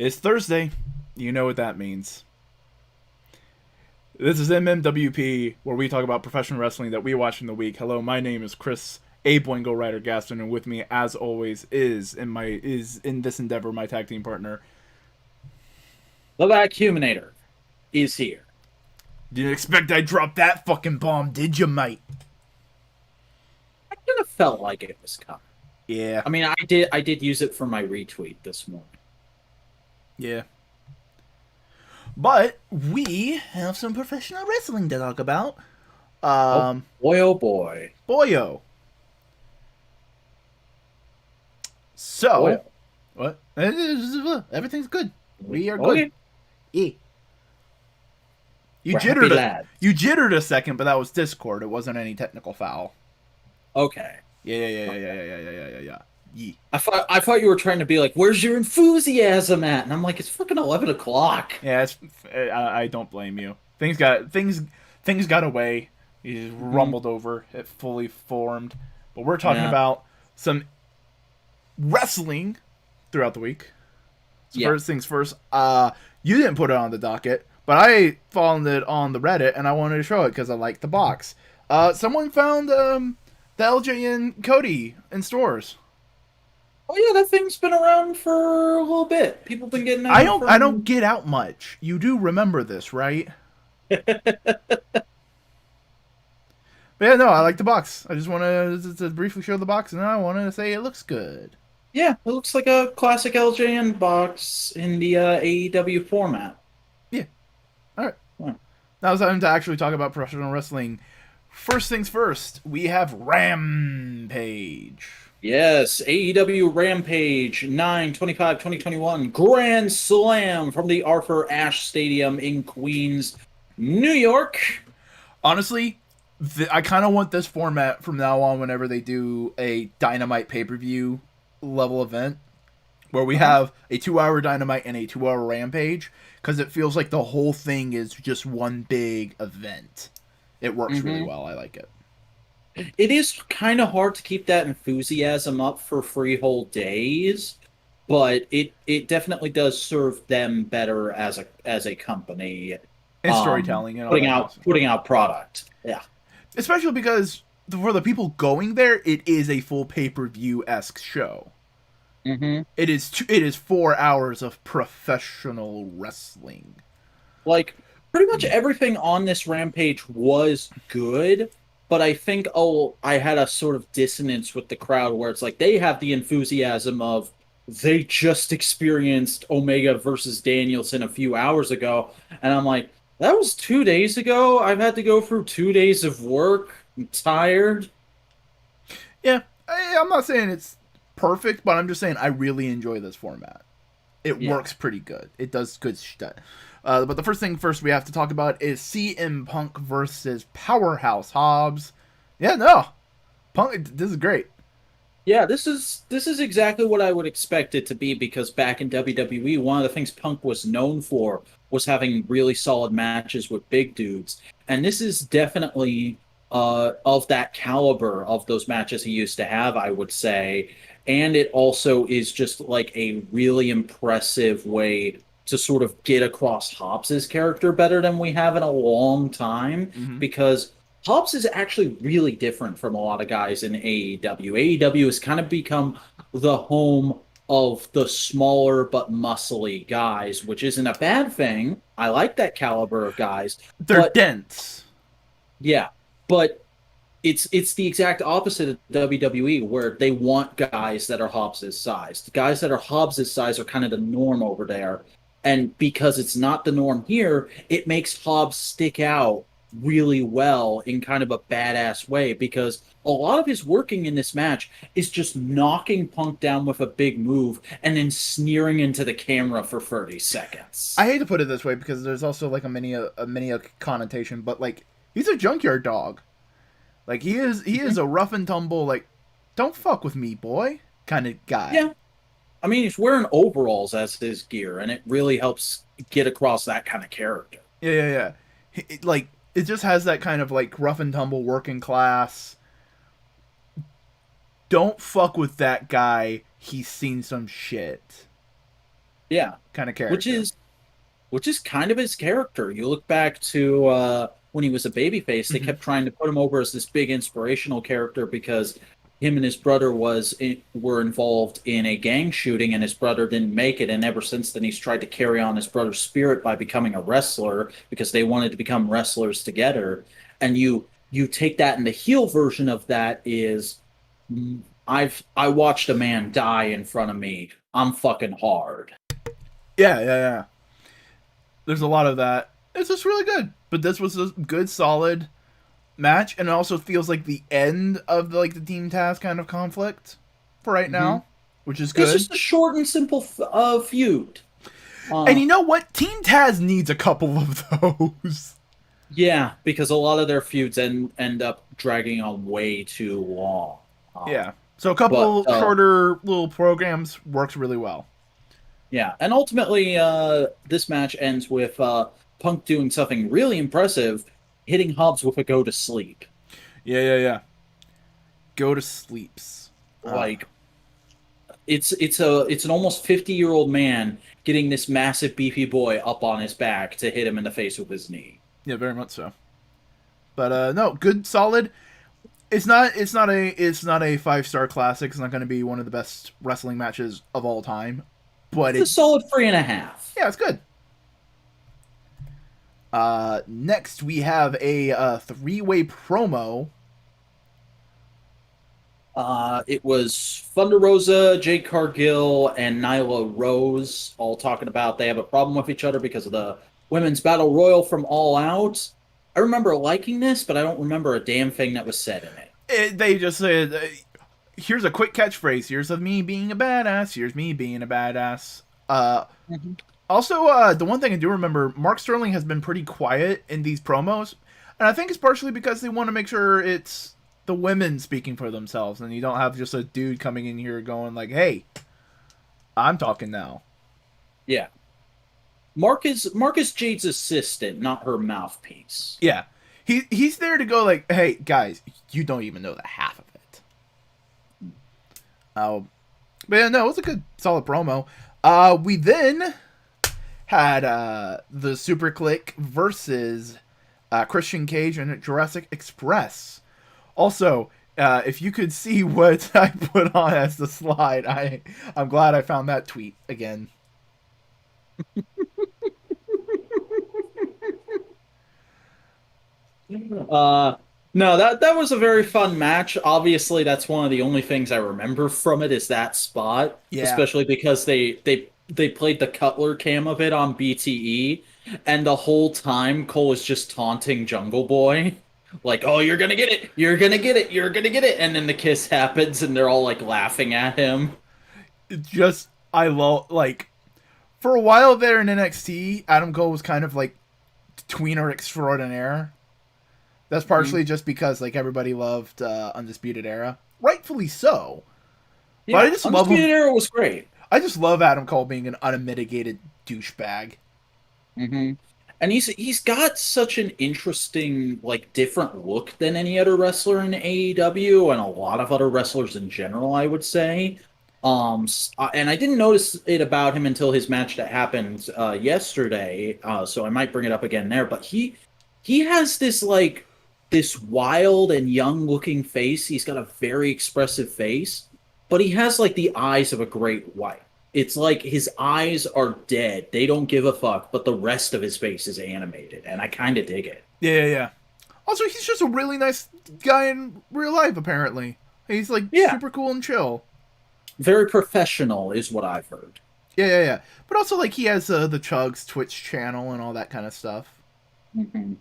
It's Thursday. You know what that means. This is MMWP, where we talk about professional wrestling that we watch in the week. Hello, my name is Chris, a Boingo Rider Gaston, and with me, as always, is in this endeavor my tag team partner. The Vacuuminator is here. Didn't expect I'd drop that fucking bomb, did you, mate? I kind of felt like it was coming. Yeah, I mean, I did use it for my retweet this morning. yeah. But we have some professional wrestling to talk about. Oh Um, boy, oh boy, Boyo. boy. So, what? Everything's good. We are good. Okay, Yeah. You we're happy jittered a lads. you jittered a second, but that was Discord. It wasn't any technical foul. Okay, Yeah, yeah, yeah, yeah, okay. yeah, yeah, yeah, yeah, yeah, yeah. Yeah. I thought you were trying to be like, "Where's your enthusiasm at?" And I'm like, "It's fucking 11 o'clock." Yeah, I don't blame you. Things got away. He just Hmm. rumbled over. It fully formed. But we're talking Yeah, about some wrestling throughout the week. So yeah. first things first. You didn't put it on the docket, but I found it on the Reddit, and I wanted to show it because I like the box. Someone found the LJ and Cody in stores. Oh yeah, that thing's been around for a little bit. People been getting I them don't I don't from. get out much. You do remember this, right? But yeah, no, I like the box. I just want to briefly show the box, and I wanted to say it looks good. Yeah, it looks like a classic LJN box in the AEW format. Yeah. All right. Hmm. Now it's time to actually talk about professional wrestling. First things first, we have Rampage. Yes, AEW Rampage 9/25/2021 Grand Slam from the Arthur Ashe Stadium in Queens, New York. Honestly, I kind of want this format from now on whenever they do a Dynamite pay per view level event where we Uh-huh. have a 2 hour Dynamite and a 2 hour Rampage because it feels like the whole thing is just one big event. It works really Hmm. well. I like it. It is kind of hard to keep that enthusiasm up for three whole days, but it definitely does serve them better as a company, And storytelling and all putting that kind of out stuff. putting out product. Yeah. Especially because for the people going there, it is a full pay per view esque show. Hmm. It is 4 hours of professional wrestling. Like pretty much everything on this rampage was good, but I think I had a sort of dissonance with the crowd where it's like they have the enthusiasm of they just experienced Omega versus Danielson a few hours ago, and I'm like, that was 2 days ago. I've had to go through 2 days of work. I'm tired. Yeah, I'm not saying it's perfect, but I'm just saying I really enjoy this format. It Yeah. works pretty good. It does good shit. But the first thing first we have to talk about is CM Punk versus Powerhouse Hobbs. Yeah, no, Punk. This is great. Yeah, this is exactly what I would expect it to be because back in WWE, one of the things Punk was known for was having really solid matches with big dudes. And this is definitely of that caliber of those matches he used to have, I would say. And it also is just like a really impressive way to sort of get across Hobbs's character better than we have in a long time Mm-hmm. because Hobbs is actually really different from a lot of guys in AEW. AEW has kind of become the home of the smaller but muscly guys, which isn't a bad thing. I like that caliber of guys, They're but dense. yeah, but it's the exact opposite of WWE where they want guys that are Hobbs's size. The guys that are Hobbs's size are kind of the norm over there. And because it's not the norm here, it makes Hobbs stick out really well in kind of a badass way because a lot of his working in this match is just knocking Punk down with a big move and then sneering into the camera for 30 I seconds. hate to put it this way because there's also like a mini connotation, but like he's a junkyard dog. Like he is Mhm. a rough and tumble like don't fuck with me, boy, kind of guy. Yeah, I mean, he's wearing overalls as his gear, and it really helps get across that kind of character. Yeah, yeah, yeah. Like it just has that kind of like rough and tumble working class. Don't fuck with that guy. He's seen some shit. Yeah, kind of which character. is which is kind of his character. You look back to when he was a babyface, they Hmm. kept trying to put him over as this big inspirational character because him and his brother were involved in a gang shooting, and his brother didn't make it. And ever since then, he's tried to carry on his brother's spirit by becoming a wrestler because they wanted to become wrestlers together. And you take that, and the heel version of that is I watched a man die in front of me. I'm fucking hard. Yeah, yeah, yeah. There's a lot of that. It's just really good. But this was a good, solid match, and it also feels like the end of the Team Taz kind of conflict for right Mm-hmm. now, which is It's good. just a short and simple feud. And Uh, you know what? Team Taz needs a couple of those. yeah, because a lot of their feuds end up dragging on way too long. Um, Yeah. So a but couple shorter little programs works really well. yeah, and ultimately, this match ends with Punk doing something really impressive, hitting Hobbs with a go to sleep. Yeah, yeah, yeah. Go to sleeps. Like it's an almost 50-year-old man getting this massive beefy boy up on his back to hit him in the face with his knee. Yeah, very much so. But no, good, solid. It's not a 5-star classic. It's not going to be one of the best wrestling matches of all time. But It's a it, solid 3.5. yeah, it's good. Next we have a three-way promo. It was Thunder Rosa, Jade Cargill, and Nyla Rose all talking about they have a problem with each other because of the women's battle royal from All Out. I remember liking this, but I don't remember a damn thing that was said in it. They just said, "Here's a quick catchphrase. Here's of me being a badass. Here's me being a badass." Mhm. Also, the one thing I do remember, Mark Sterling has been pretty quiet in these promos, and I think it's partially because they want to make sure it's the women speaking for themselves, and you don't have just a dude coming in here going like, "Hey, I'm talking now." Yeah, Marcus Jade's assistant, not her mouthpiece. Yeah, he's there to go like, "Hey, guys, you don't even know the half of it." But yeah, no, it was a good, solid promo. We then had the Super Click versus Christian Cage and Jurassic Express. Also, if you could see what I put on as the slide, I'm glad I found that tweet again. Uh, no, that was a very fun match. Obviously, that's one of the only things I remember from it is that spot, Yeah, especially because they played the Cutler cam of it on BTE, and the whole time Cole was just taunting Jungle Boy, like, "Oh, you're gonna get it, you're gonna get it, you're gonna get it," and then the kiss happens, and they're all like laughing at him. it just I love for a while there in NXT, Adam Cole was kind of like tweener extraordinaire. That's Mhm. partially just because everybody loved Undisputed Era, rightfully so. But I Yeah, just love him. Undisputed Era was great. I just love Adam Cole being an unmitigated douchebag. Hmm. And he's got such an interesting, like, different look than any other wrestler in AEW and a lot of other wrestlers in general, I would say. And I didn't notice it about him until his match that happened yesterday. So I might bring it up again there. But he has this this wild and young looking face. He's got a very expressive face, but he has like the eyes of a great white. It's like his eyes are dead. They don't give a fuck, but the rest of his face is animated, and I kind of dig it. Yeah, yeah, yeah. Also, he's just a really nice guy in real life. Apparently, he's Yeah, super cool and chill. very professional is what I've heard. Yeah, yeah, yeah. But also, he has the Chugs Twitch channel and all that kind of stuff. Mhm.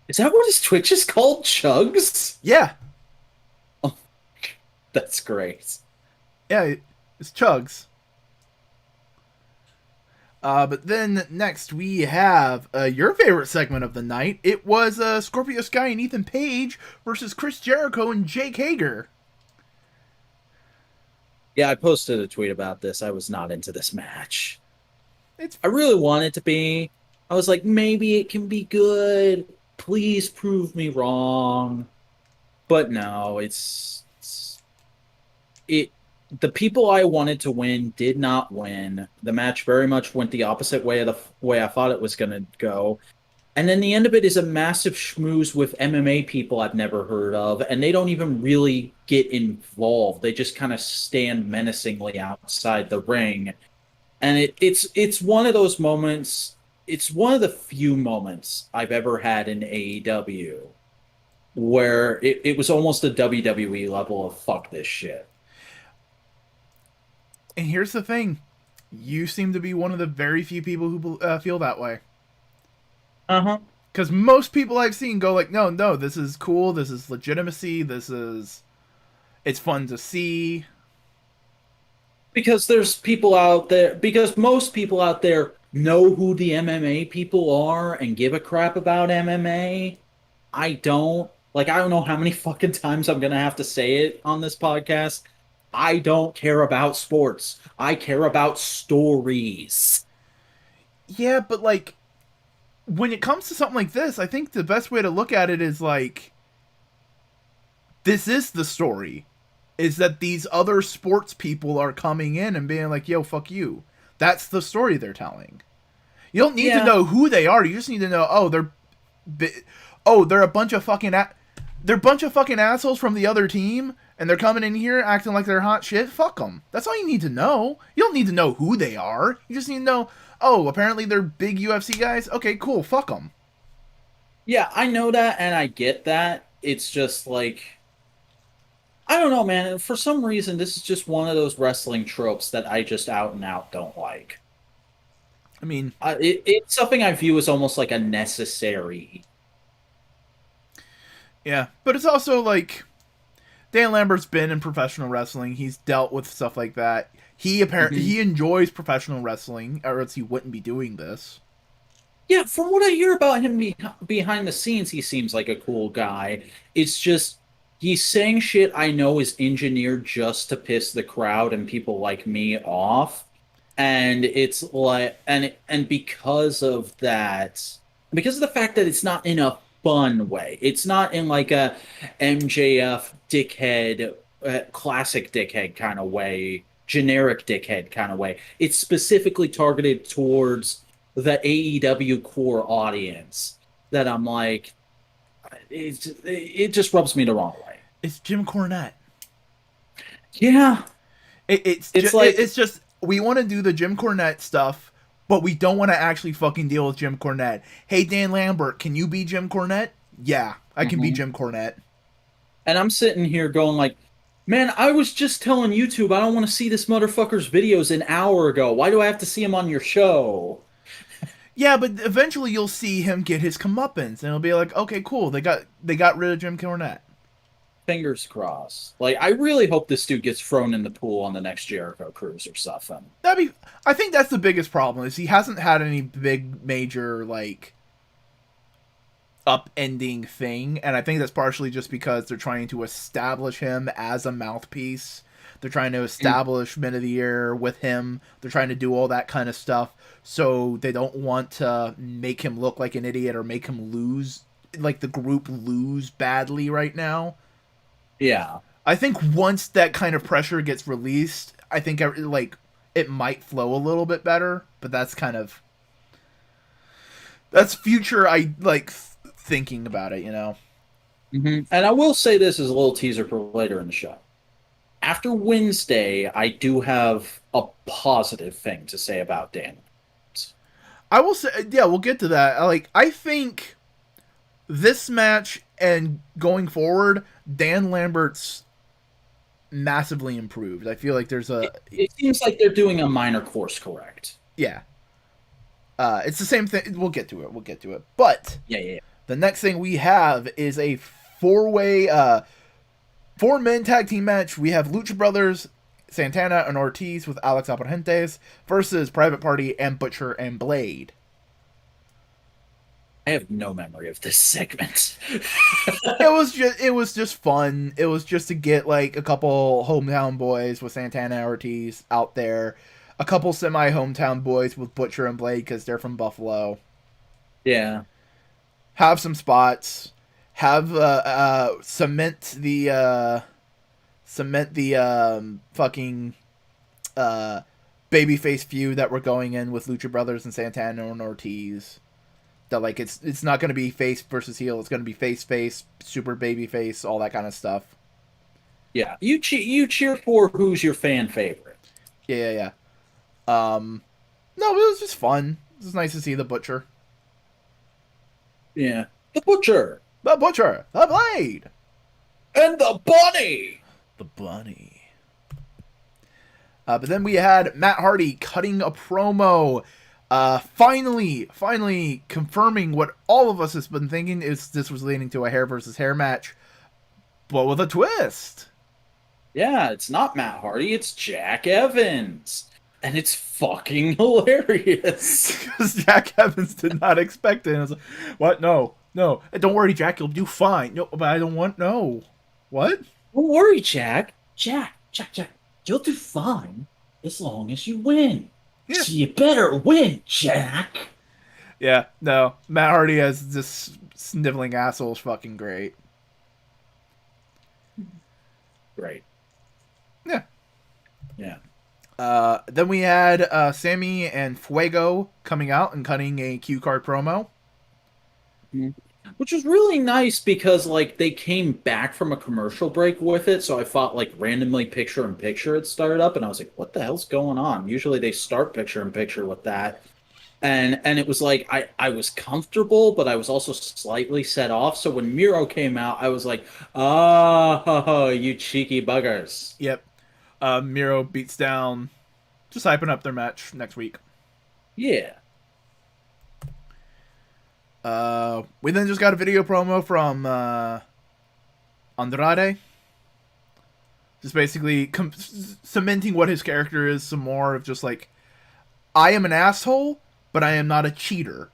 Is that what his Twitch is called? Chugs? Yeah, Oh, that's great. yeah, it's Chugs. But then next we have your favorite segment of the night. It was Scorpio Sky and Ethan Page versus Chris Jericho and Jake Hager. Yeah, I posted a tweet about this. I was not into this match. It's I really want it to be. I was like, maybe it can be good. Please prove me wrong. But no, it. the people I wanted to win did not win. The match very much went the opposite way of the way I thought it was going to go. And then the end of it is a massive schmooze with MMA people I've never heard of, and they don't even really get involved. They just kind of stand menacingly outside the ring. And it's one of those moments. It's one of the few moments I've ever had in AEW where it was almost a WWE level of fuck this shit. And here's the thing: you seem to be one of the very few people who feel that way. Uh huh. Because most people I've seen go like, no, no, this is cool. This is legitimacy. It's fun to see. Because there's people out there, because most people out there know who the MMA people are and give a crap about MMA. I don't. Like, I don't know how many fucking times I'm going to have to say it on this podcast. I don't care about sports. I care about stories. Yeah, but like, when it comes to something like this, I think the best way to look at it is like, this is the story. Is that these other sports people are coming in and being like, yo, fuck you. That's the story they're telling. You don't need to Yeah. know who they are. You just need to know, they're a bunch of fucking they're a bunch of fucking assholes from the other team, and they're coming in here acting like they're hot shit. Fuck them. That's all you need to know. You don't need to know who they are. You just need to know, oh, apparently they're big UFC guys. Okay, cool. Fuck them. Yeah, I know that and I get that. It's just like, I don't know, man. For some reason, this is just one of those wrestling tropes that I just out and out don't like. I mean, It's something I view as almost like a necessary. yeah, but it's also like Dan Lambert's been in professional wrestling. He's dealt with stuff like that. Mhm. He enjoys professional wrestling, or else he wouldn't be doing this. Yeah, from what I hear about him behind the scenes, he seems like a cool guy. It's just he's saying shit I know is engineered just to piss the crowd and people like me off. And it's like, and because of that, because of the fact that it's not in a fun way, it's not in like a MJF dickhead, classic dickhead kind of way, generic dickhead kind of way. It's specifically targeted towards the AEW core audience. That I'm like, it just rubs me the wrong way. It's Jim Cornette. Yeah, it's like, It's just we want to do the Jim Cornette stuff, but we don't want to actually fucking deal with Jim Cornette. Hey Dan Lambert, can you be Jim Cornette? Yeah, I can be mhm. Jim Cornette. And I'm sitting here going like, man, I was just telling YouTube I don't want to see this motherfucker's videos an hour ago. Why do I have to see him on your show? Yeah, but eventually you'll see him get his comeuppance, and it'll be like, okay, cool, they got rid of Jim Cornette. Fingers crossed. Like, I really hope this dude gets thrown in the pool on the next Jericho cruise or something. I think that's the biggest problem is he hasn't had any big major like upending thing, and I think that's partially just because they're trying to establish him as a mouthpiece. They're trying to Mm. establish Men of the Year with him. They're trying to do all that kind of stuff, so they don't want to make him look like an idiot or make him lose, like the group lose badly right now. Yeah. I think once that kind of pressure gets released, I think like it might flow a little bit better. But that's future. I like thinking about it. You know. And I will say this as a little teaser for later in the show. After Wednesday, I do have a positive thing to say about Dan. I will say, yeah, we'll get to that. I think this match and going forward, Dan Lambert's massively improved. I feel like there's It, it seems like they're doing a minor course correct. yeah. It's the same thing. We'll get to it. We'll get to it. But Yeah, yeah, yeah. the next thing we have is a four-man tag team match. We have Lucha Brothers, Santana and Ortiz with Alex Abrahantes versus Private Party and Butcher and Blade. I have no memory of this segment. It was just fun. It was just to get like a couple hometown boys with Santana and Ortiz out there, a couple semi hometown boys with Butcher and Blade because they're from Buffalo. Yeah. Have some spots. Have cement the fucking babyface feud that we're going in with Lucha Brothers and Santana and Ortiz. That like it's not going to be face versus heel. It's going to be face, super babyface, all that kind of stuff. Yeah, you cheer for who's your fan favorite. Yeah. No, it was just fun. It was nice to see the Butcher. Yeah, the Butcher, The Butcher, the Blade, and the Bunny. the Bunny. But then we had Matt Hardy cutting a promo. Finally confirming what all of us has been thinking is this was leading to a hair versus hair match, but with a twist. Yeah, it's not Matt Hardy, it's Jack Evans. And it's fucking hilarious. Because Jack Evans did not expect it. And I was like, what? No. Don't worry, Jack. You'll do fine. No, but I don't want... No. What? Don't worry, Jack. Jack. You'll do fine as long as you win. Yeah. So you better win, Jack. Yeah, no. Matt Hardy as this sniveling asshole is fucking great. Great. Yeah. Yeah. Then we had Sammy and Fuego coming out and cutting a cue card promo. Which was really nice because, like, they came back from a commercial break with it, so I thought, like, randomly picture-in-picture had started up, and I was like, what the hell's going on? Usually they start picture-in-picture with that. And it was like, I was comfortable, but I was also slightly set off, so when Miro came out, I was like, oh, you cheeky buggers. Yep. Miro beats down, just hyping up their match next week. Yeah. We then just got a video promo from Andrade. Just basically cementing what his character is some more of just like, I am an asshole, but I am not a cheater.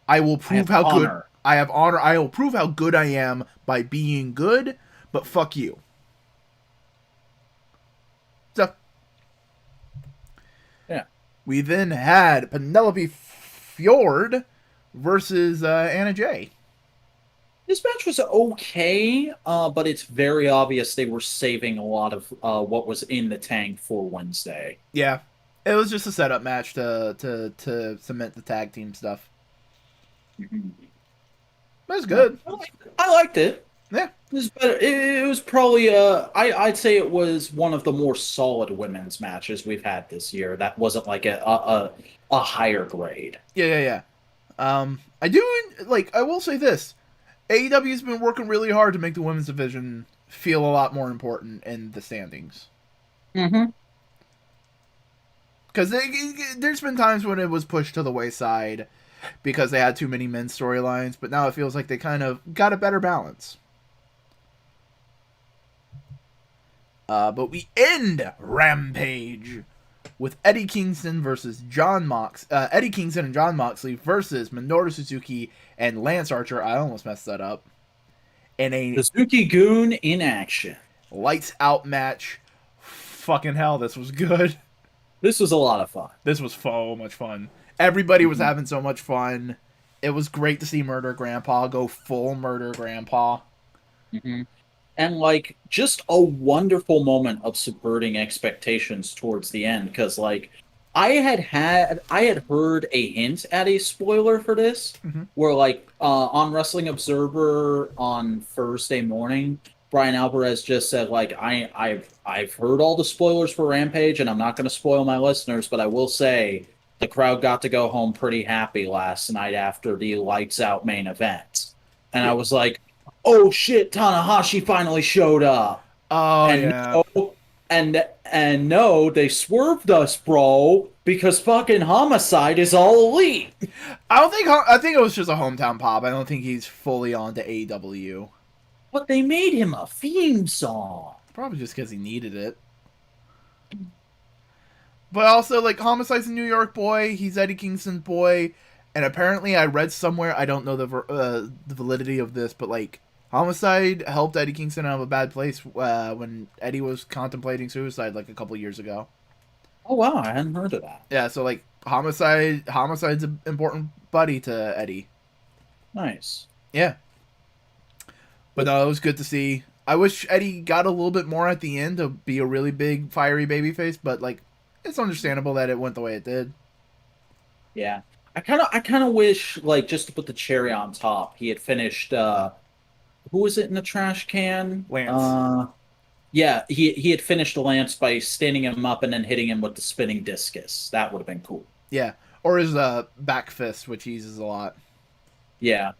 I will prove how good I have honor. I will prove how good I am by being good, but fuck you. So, yeah. We then had Penelope Fjord versus Anna Jay. This match was okay, but it's very obvious they were saving a lot of what was in the tank for Wednesday. Yeah, it was just a setup match to cement the tag team stuff. Mm-hmm. It was good. I liked it. Yeah. It was better. It was probably I'd say it was one of the more solid women's matches we've had this year. That wasn't like a higher grade. Yeah. I do like. I will say this: AEW's been working really hard to make the women's division feel a lot more important in the standings. Mm-hmm. Because there's been times when it was pushed to the wayside because they had too many men's storylines, but now it feels like they kind of got a better balance. But we end Rampage with Eddie Kingston versus Eddie Kingston and John Moxley versus Minoru Suzuki and Lance Archer. I almost messed that up. In a Suzuki Goon in action. Lights out match. Fucking hell, this was good. This was a lot of fun. This was so much fun. Everybody was having so much fun. It was great to see Murder Grandpa go full Murder Grandpa. Mm-hmm. And, like, just a wonderful moment of subverting expectations towards the end. Because, like, I had heard a hint at a spoiler for this. Mm-hmm. Where, like, on Wrestling Observer on Thursday morning, Brian Alvarez just said, like, I've heard all the spoilers for Rampage, and I'm not going to spoil my listeners, but I will say the crowd got to go home pretty happy last night after the Lights Out main event. And I was like, oh shit, Tanahashi finally showed up. Oh, and yeah. And no, they swerved us, bro, because fucking Homicide is all elite. I think it was just a hometown pop. I don't think he's fully on to AEW. But they made him a theme song. Probably just because he needed it. But also, like, Homicide's a New York boy. He's Eddie Kingston's boy. And apparently I read somewhere, I don't know the validity of this, but, like, Homicide helped Eddie Kingston out of a bad place when Eddie was contemplating suicide, like, a couple years ago. Oh, wow, I hadn't heard of that. Yeah, so, like, Homicide's an important buddy to Eddie. Nice. Yeah. But no, it was good to see. I wish Eddie got a little bit more at the end to be a really big fiery babyface, but like it's understandable that it went the way it did. Yeah. I kind of wish, like, just to put the cherry on top, he had finished who was it in the trash can? Lance. Yeah, he had finished Lance by standing him up and then hitting him with the spinning discus. That would have been cool. Yeah. Or his back fist, which he uses a lot. Yeah.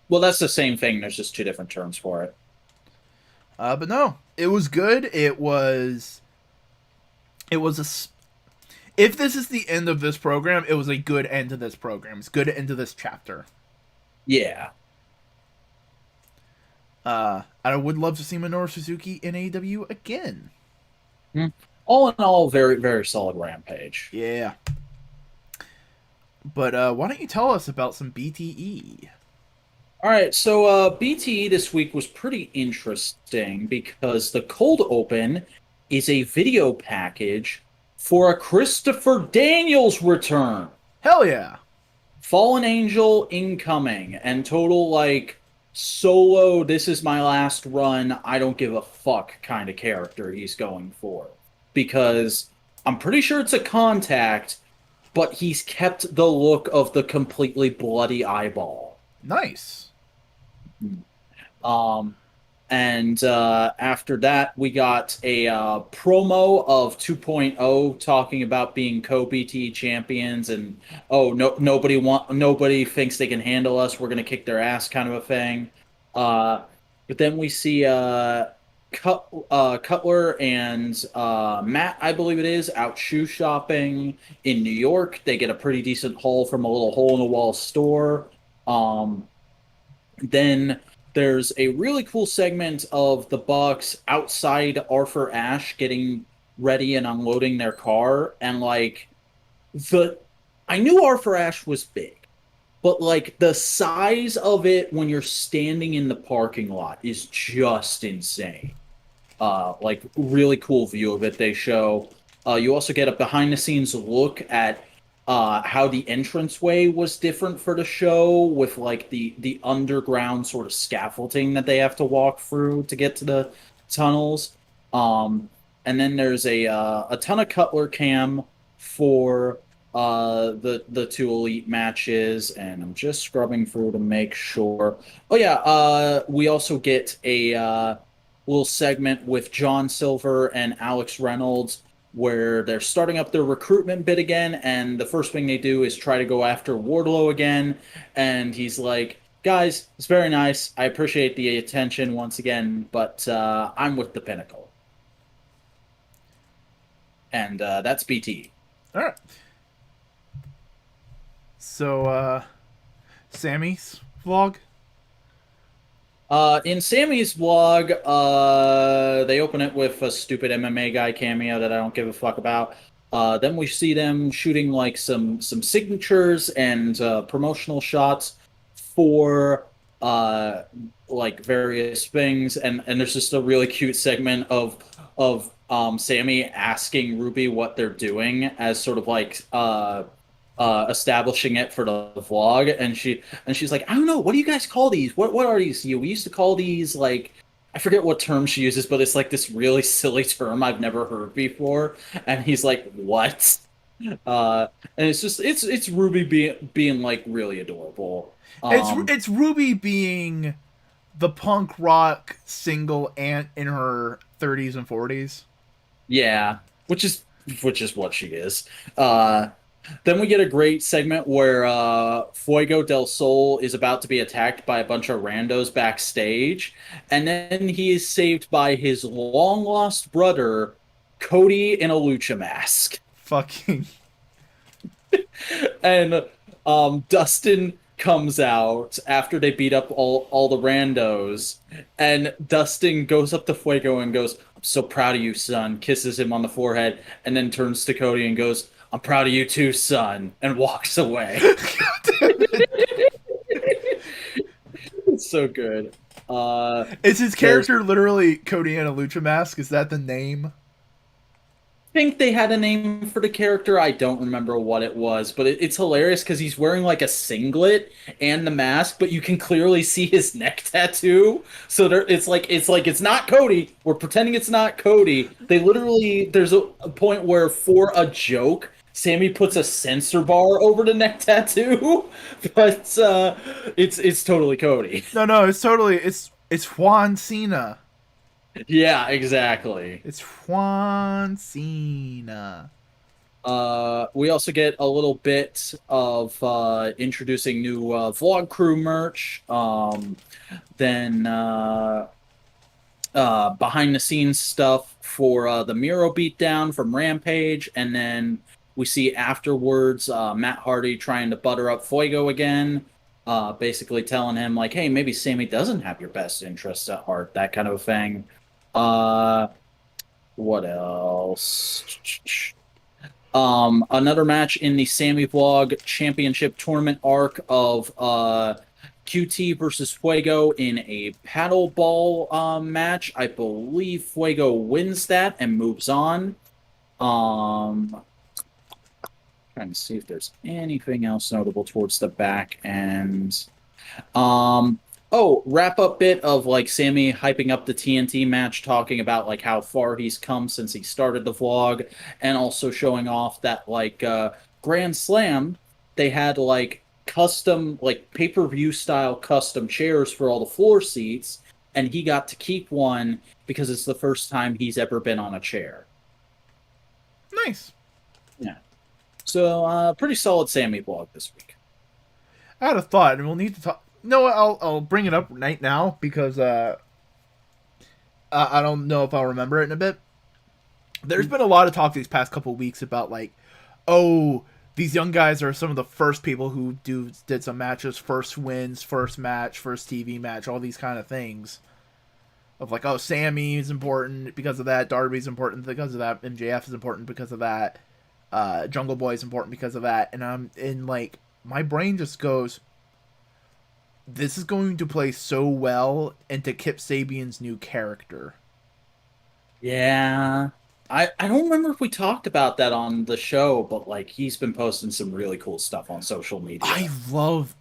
Well, that's the same thing. There's just two different terms for it. But no, it was good. It was if this is the end of this program, it was a good end to this program. It's good end to this chapter. Yeah. I would love to see Minoru Suzuki in AEW again. Hmm. All in all, very, very solid Rampage. Yeah. But why don't you tell us about some BTE? All right, so BTE this week was pretty interesting because the cold open is a video package for a Christopher Daniels return. Hell yeah. Fallen Angel incoming, and total like solo, this is my last run, I don't give a fuck kind of character he's going for. Because I'm pretty sure it's a contact, but he's kept the look of the completely bloody eyeball. Nice. Um, and after that, we got a promo of 2.0 talking about being co-BT champions and oh no nobody thinks they can handle us. We're gonna kick their ass, kind of a thing. But then we see Cutler and Matt, I believe it is, out shoe shopping in New York. They get a pretty decent haul from a little hole in the wall store. Then there's a really cool segment of the Bucks outside Arthur Ashe getting ready and unloading their car, and like the I knew Arthur Ashe was big, but like the size of it when you're standing in the parking lot is just insane. Like really cool view of it they show. You also get a behind the scenes look at how the entranceway was different for the show with like the underground sort of scaffolding that they have to walk through to get to the tunnels. And then there's a ton of Cutler cam for the two elite matches, and I'm just scrubbing through to make sure. Oh yeah, we also get a little segment with John Silver and Alex Reynolds where they're starting up their recruitment bit again, and the first thing they do is try to go after Wardlow again, and he's like, guys, it's very nice, I appreciate the attention once again, but I'm with the Pinnacle. And that's BT. All right. So, Sammy's vlog. In Sammy's vlog, they open it with a stupid MMA guy cameo that I don't give a fuck about. Then we see them shooting like some signatures and promotional shots for like various things, and there's just a really cute segment of Sammy asking Ruby what they're doing as sort of like establishing it for the vlog, and she's like, I don't know, what do you guys call these? What are these? We used to call these, like, I forget what term she uses, but it's like this really silly term I've never heard before. And he's like, what? And it's just it's Ruby being like really adorable. It's Ruby being the punk rock single aunt in her 30s and 40s. Yeah, which is what she is. Then we get a great segment where Fuego del Sol is about to be attacked by a bunch of randos backstage, and then he is saved by his long-lost brother, Cody, in a lucha mask. Fucking. And Dustin comes out after they beat up all the randos, and Dustin goes up to Fuego and goes, I'm so proud of you, son, kisses him on the forehead, and then turns to Cody and goes, I'm proud of you too, son, and walks away. It's so good. Is his character literally Cody in a lucha mask? Is that the name? think they had a name for the character. I don't remember what it was, but it's hilarious because he's wearing like a singlet and the mask, but you can clearly see his neck tattoo. So it's not Cody. We're pretending it's not Cody. They literally there's a point where for a joke, Sammy puts a censor bar over the neck tattoo, but it's totally Cody. No, no, it's totally it's Juan Cena. Yeah, exactly. It's Juan Cena. We also get a little bit of introducing new vlog crew merch. Then behind the scenes stuff for the Miro beatdown from Rampage, and then we see afterwards Matt Hardy trying to butter up Fuego again, basically telling him like, "Hey, maybe Sammy doesn't have your best interests at heart," that kind of thing. Uh, what else? Another match in the Sammy Vlog Championship Tournament arc of QT versus Fuego in a paddle ball match. I believe Fuego wins that and moves on. Trying to see if there's anything else notable towards the back end. Wrap up bit of like Sammy hyping up the TNT match, talking about like how far he's come since he started the vlog, and also showing off that like Grand Slam, they had like custom like pay-per-view style custom chairs for all the floor seats, and he got to keep one because it's the first time he's ever been on a chair. Nice. Yeah. So pretty solid Sammy vlog this week. I had a thought, and we'll need to talk. No, I'll bring it up right now because I don't know if I'll remember it in a bit. There's been a lot of talk these past couple of weeks about like, oh, these young guys are some of the first people who did some matches, first wins, first match, first TV match, all these kind of things. Of like, oh, Sammy is important because of that, Darby's important because of that, MJF is important because of that, Jungle Boy is important because of that, and I'm in like my brain just goes, this is going to play so well into Kip Sabian's new character. Yeah. I don't remember if we talked about that on the show, but like he's been posting some really cool stuff on social media. I love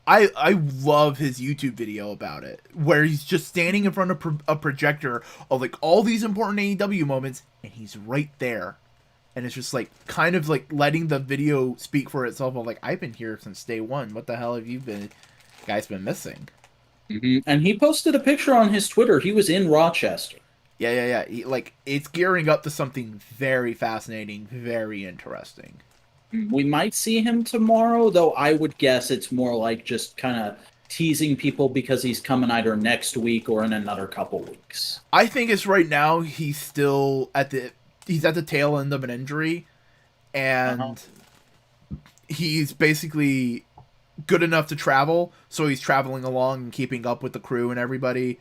I love his YouTube video about it, where he's just standing in front of a projector of like all these important AEW moments, and he's right there, and it's just like kind of like letting the video speak for itself. Of like, I've been here since day one. What the hell have you guys been missing? And he posted a picture on his Twitter. He was in Rochester. Yeah. Like, it's gearing up to something very fascinating, very interesting. We might see him tomorrow, though I would guess it's more like just kind of teasing people because he's coming either next week or in another couple weeks. I think it's right now he's still at the tail end of an injury, and he's basically good enough to travel, so he's traveling along and keeping up with the crew and everybody.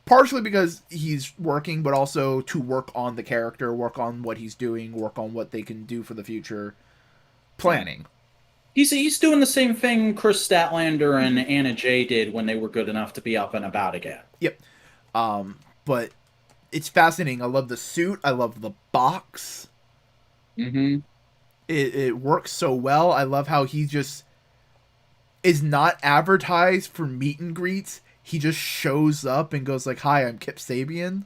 Partially because he's working, but also to work on the character, work on what he's doing, work on what they can do for the future. Planning. He's doing the same thing Chris Statlander and Anna Jay did when they were good enough to be up and about again. Yep. But it's fascinating. I love the suit. I love the box. It works so well. I love how he just is not advertised for meet and greets. He just shows up and goes like, "Hi, I'm Kip Sabian."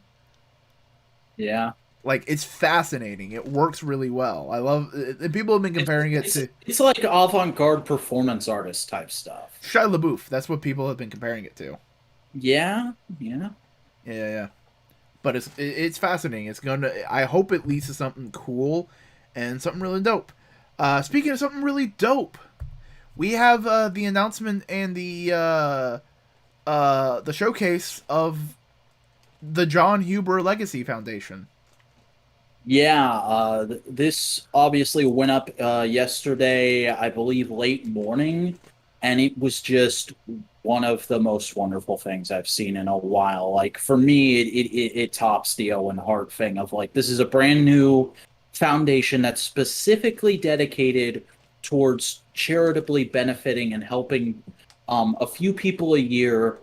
Yeah. Like, it's fascinating. It works really well. I love it. And people have been comparing it to... It's like avant-garde performance artist type stuff. Shia LaBeouf. That's what people have been comparing it to. Yeah. But it's fascinating. It's gonna... I hope it leads to something cool and something really dope. Speaking of something really dope, we have the announcement and the showcase of the John Huber Legacy Foundation. Yeah, this obviously went up yesterday, I believe late morning, and it was just one of the most wonderful things I've seen in a while. Like, for me, it tops the Owen Hart thing of, like, this is a brand new foundation that's specifically dedicated towards charitably benefiting and helping a few people a year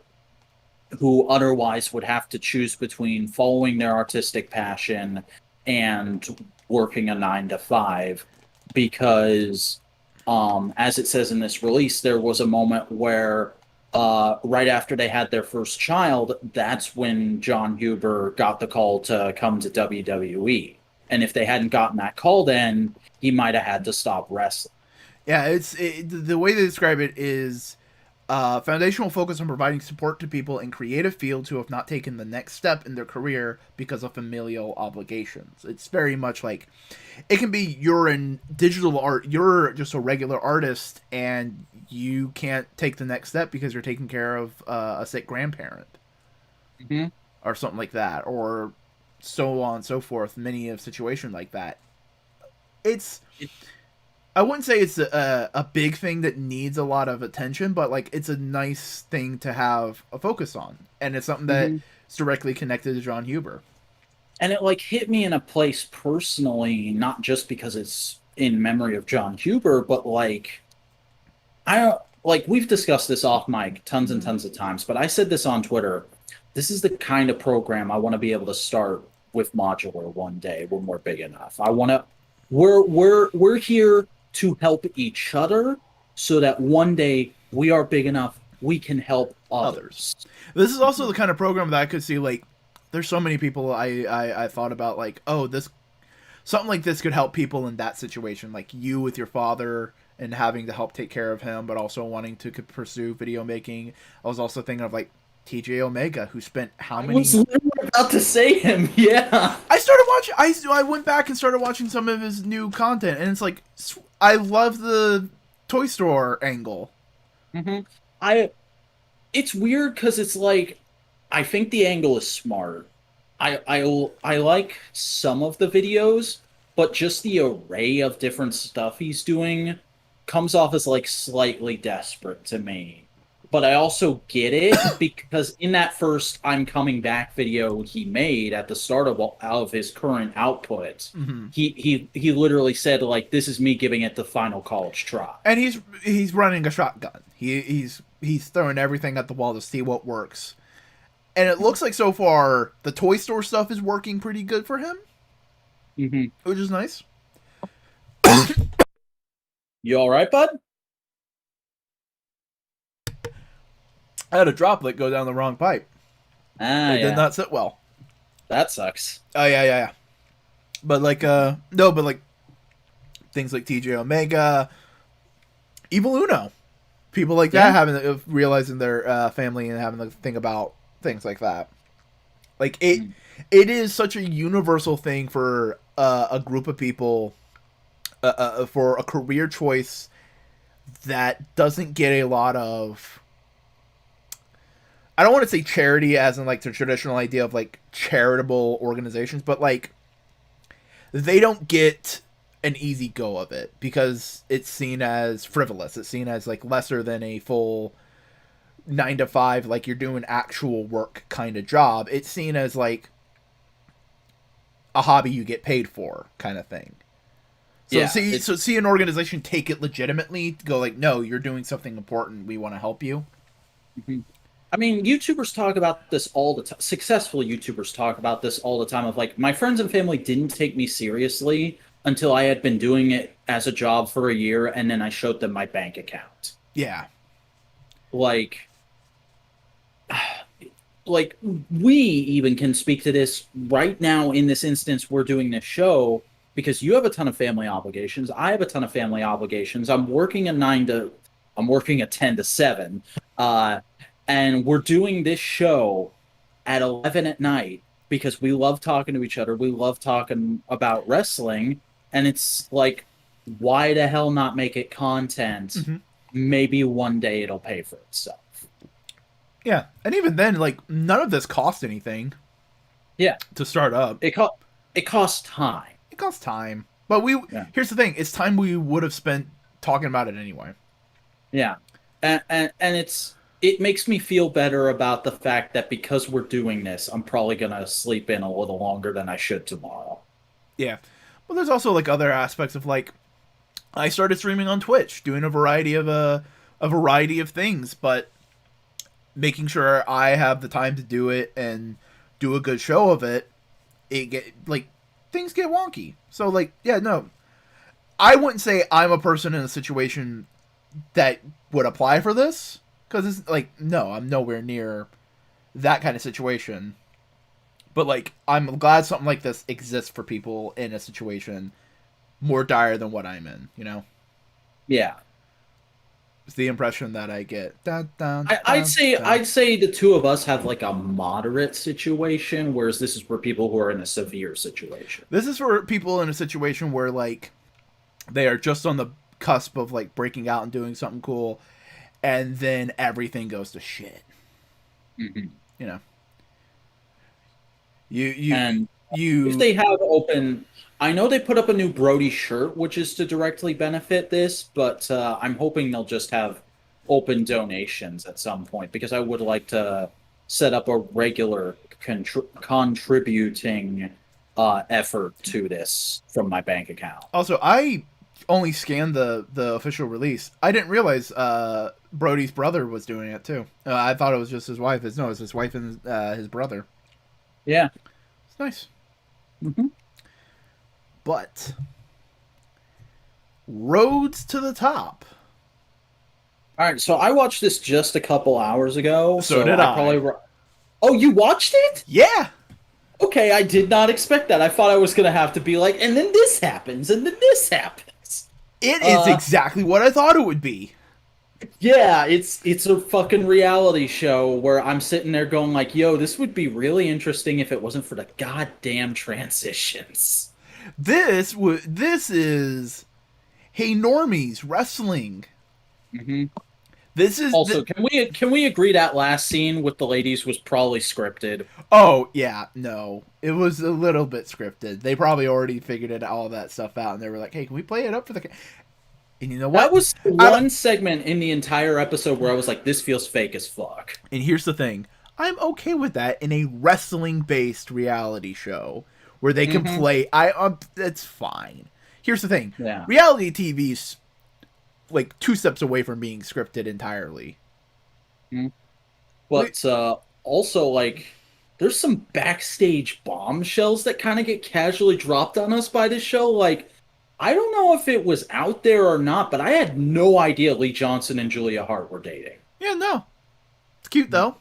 who otherwise would have to choose between following their artistic passion and working a 9 to 5 because, as it says in this release, there was a moment where right after they had their first child, that's when John Huber got the call to come to WWE. And if they hadn't gotten that call then, he might have had to stop wrestling. Yeah, the way they describe it is foundational focus on providing support to people in creative fields who have not taken the next step in their career because of familial obligations. It's very much like it can be you're in digital art, you're just a regular artist, and you can't take the next step because you're taking care of a sick grandparent Mm-hmm. or something like that, or so on and so forth. Many of situation like that. It's I wouldn't say it's a big thing that needs a lot of attention, but like it's a nice thing to have a focus on, and it's something Mm-hmm. that's directly connected to John Huber. And it like hit me in a place personally, not just because it's in memory of John Huber, but like I don't like we've discussed this off mic tons and tons of times, but I said this on Twitter. This is the kind of program I want to be able to start with Modular one day when we're big enough. I want to we're here to help each other so that one day we are big enough we can help Others. others. This is also the kind of program that I could see like there's so many people I thought about like, oh, this something like this could help people in that situation, like you with your father and having to help take care of him, but also wanting to pursue video making. I was also thinking of like TJ Omega, who spent how I many was literally about to say him. Yeah. I started watching. I went back and started watching some of his new content, and it's like I love the toy store angle. hmm I it's weird because it's like I think the angle is smart. I like some of the videos, but just the array of different stuff he's doing comes off as like slightly desperate to me. But I also get it because in that first "I'm coming back" video he made at the start of his current output, Hmm. he literally said like, "This is me giving it the final college try." And he's running a shotgun. He's throwing everything at the wall to see what works. And it looks like so far the toy store stuff is working pretty good for him, hmm which is nice. You all right, bud? I had a droplet go down the wrong pipe. Ah, It did yeah, not sit well. that sucks. Oh yeah. But like no, but like things like TJ Omega, Evil Uno, people like that Yeah. having realizing their family and having to think about things like that. Like Mm. it is such a universal thing for a group of people, for a career choice that doesn't get a lot of. I don't want to say charity as in like the traditional idea of like charitable organizations, but like they don't get an easy go of it because it's seen as frivolous. It's seen as like lesser than a full 9 to 5, like you're doing actual work kind of job. It's seen as like a hobby you get paid for kind of thing. So Yeah, see an organization take it legitimately, go like, no, you're doing something important. We want to help you. Mhm. I mean, YouTubers talk about this all the time. Successful YouTubers talk about this all the time. Of like, my friends and family didn't take me seriously until I had been doing it as a job for a year, and then I showed them my bank account. Yeah, Like, like we even can speak to this right now in this instance. We're doing this show because you have a ton of family obligations. I have a ton of family obligations. I'm working a 10 to 7. Uh, and we're doing this show at 11 at night because we love talking to each other. We love talking about wrestling. And it's like, why the hell not make it content? hmm Maybe one day it'll pay for itself. yeah, and even then, like none of this cost anything Yeah, to start up. it co- it costs time. It costs time, but we Yeah, here's the thing: it's time we would have spent talking about it anyway. yeah, and it makes me feel better about the fact that because we're doing this, I'm probably gonna sleep in a little longer than I should tomorrow. Yeah, but there's also like other aspects of like I started streaming on Twitch, doing a variety of things, but making sure I have the time to do it and do a good show of it. It get like things get wonky. So like, yeah, no, I wouldn't say I'm a person in a situation that would apply for this, because it's like, no, I'm nowhere near that kind of situation. But like, I'm glad something like this exists for people in a situation more dire than what I'm in. You know, Yeah. it's the impression that I get. Dun, dun, I'd dun, say dun. I'd say the two of us have like a moderate situation, whereas this is for people who are in a severe situation. This is for people in a situation where like they are just on the cusp of like breaking out and doing something cool, and then everything goes to shit. Mm-hmm. You know, you And if you they have open, I know they put up a new Brody shirt, which is to directly benefit this, but I'm hoping they'll just have open donations at some point because I would like to set up a regular contributing effort to this from my bank account. also I only scanned the official release. I didn't realize Brody's brother was doing it too. I thought it was just his wife. No, it's his wife and his brother. Yeah. It's nice. Mm-hmm. But roads to the top. All right, so I watched this just a couple hours ago. So did I. Probably. Oh, you watched it? Yeah. Okay, I did not expect that. I thought I was gonna have to be like, and then this happens, and then this happens. It is exactly what I thought it would be. Yeah, it's a fucking reality show where I'm sitting there going like, yo, this would be really interesting if it wasn't for the goddamn transitions. This is Hey Normies Wrestling. Mm-hmm. This is Also, can we agree that last scene with the ladies was probably scripted? Oh yeah, no, it was a little bit scripted. They probably already figured all that stuff out, and they were like, "Hey, can we play it up for the?" And you know what? That was one segment in the entire episode where I was like, this feels fake as fuck. And here's the thing: I'm okay with that in a wrestling-based reality show where they can play. That's fine. Here's the thing: Yeah. reality TV's like 2 steps away from being scripted entirely. But also, like, there's some backstage bombshells that kind of get casually dropped on us by this show. Like, I don't know if it was out there or not, but I had no idea Lee Johnson and Julia Hart were dating. Yeah, no, it's cute though.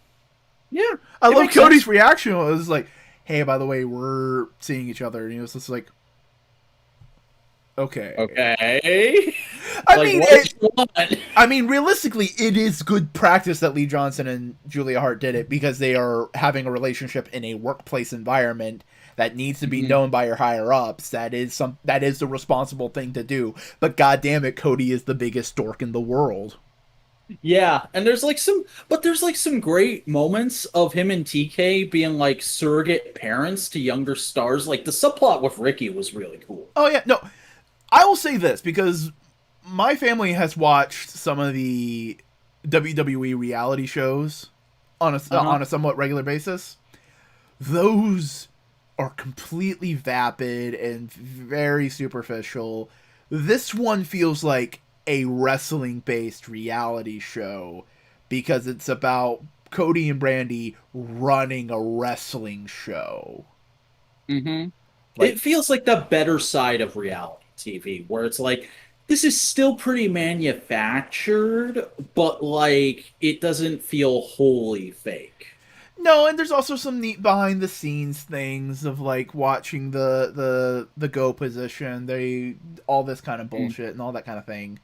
Yeah, I love Cody's reaction. It was like, "Hey, by the way, we're seeing each other," and he was just like, "Okay, okay." I mean, realistically, it is good practice that Lee Johnson and Julia Hart did it because they are having a relationship in a workplace environment that needs to be known by your higher ups. That is the responsible thing to do. But goddamn it, Cody is the biggest dork in the world. Yeah, and there's some great moments of him and TK being like surrogate parents to younger stars. Like the subplot with Ricky was really cool. Oh yeah, no, I will say this because my family has watched some of the WWE reality shows on a somewhat regular basis. Those are completely vapid and very superficial. This one feels like a wrestling-based reality show because it's about Cody and Brandy running a wrestling show. Mm-hmm. It feels like the better side of reality TV, where it's like, this is still pretty manufactured, but like it doesn't feel wholly fake. No, and there's also some neat behind the scenes things of like watching the go position, all this kind of bullshit and all that kind of thing.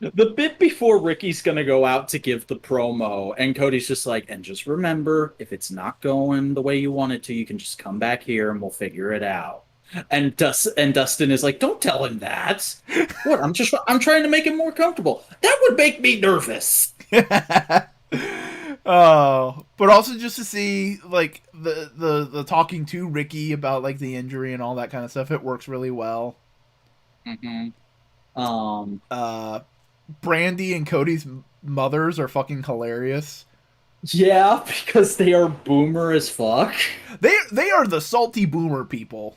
The bit before Ricky's gonna go out to give the promo, and Cody's just like, and just remember, if it's not going the way you want it to, you can just come back here and we'll figure it out. And Dustin is like, don't tell him that. What? I'm trying to make him more comfortable. That would make me nervous. Oh, but also just to see like the talking to Ricky about like the injury and all that kind of stuff, it works really well. Brandy and Cody's mothers are fucking hilarious. Yeah, because they are boomer as fuck. They are the salty boomer people.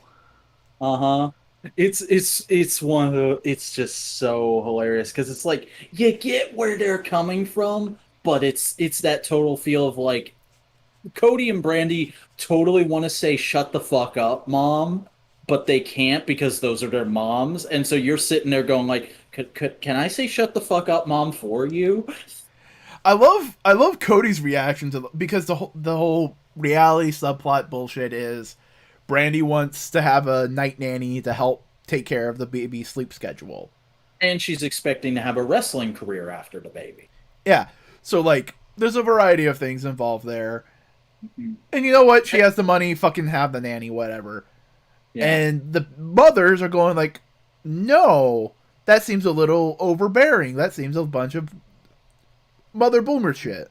It's just so hilarious because it's like you get where they're coming from, but it's that total feel of like Cody and Brandy totally want to say "shut the fuck up, mom," but they can't because those are their moms. And so you're sitting there going like, can I say shut the fuck up, mom, for you? I love Cody's reaction to because the whole reality subplot bullshit is Brandy wants to have a night nanny to help take care of the baby's sleep schedule. And she's expecting to have a wrestling career after the baby. Yeah. So like there's a variety of things involved there. Mhm. And you know what? She has the money, fucking have the nanny, whatever. Yeah. And the mothers are going like, "No, that seems a little overbearing. That seems a bunch of mother boomer shit."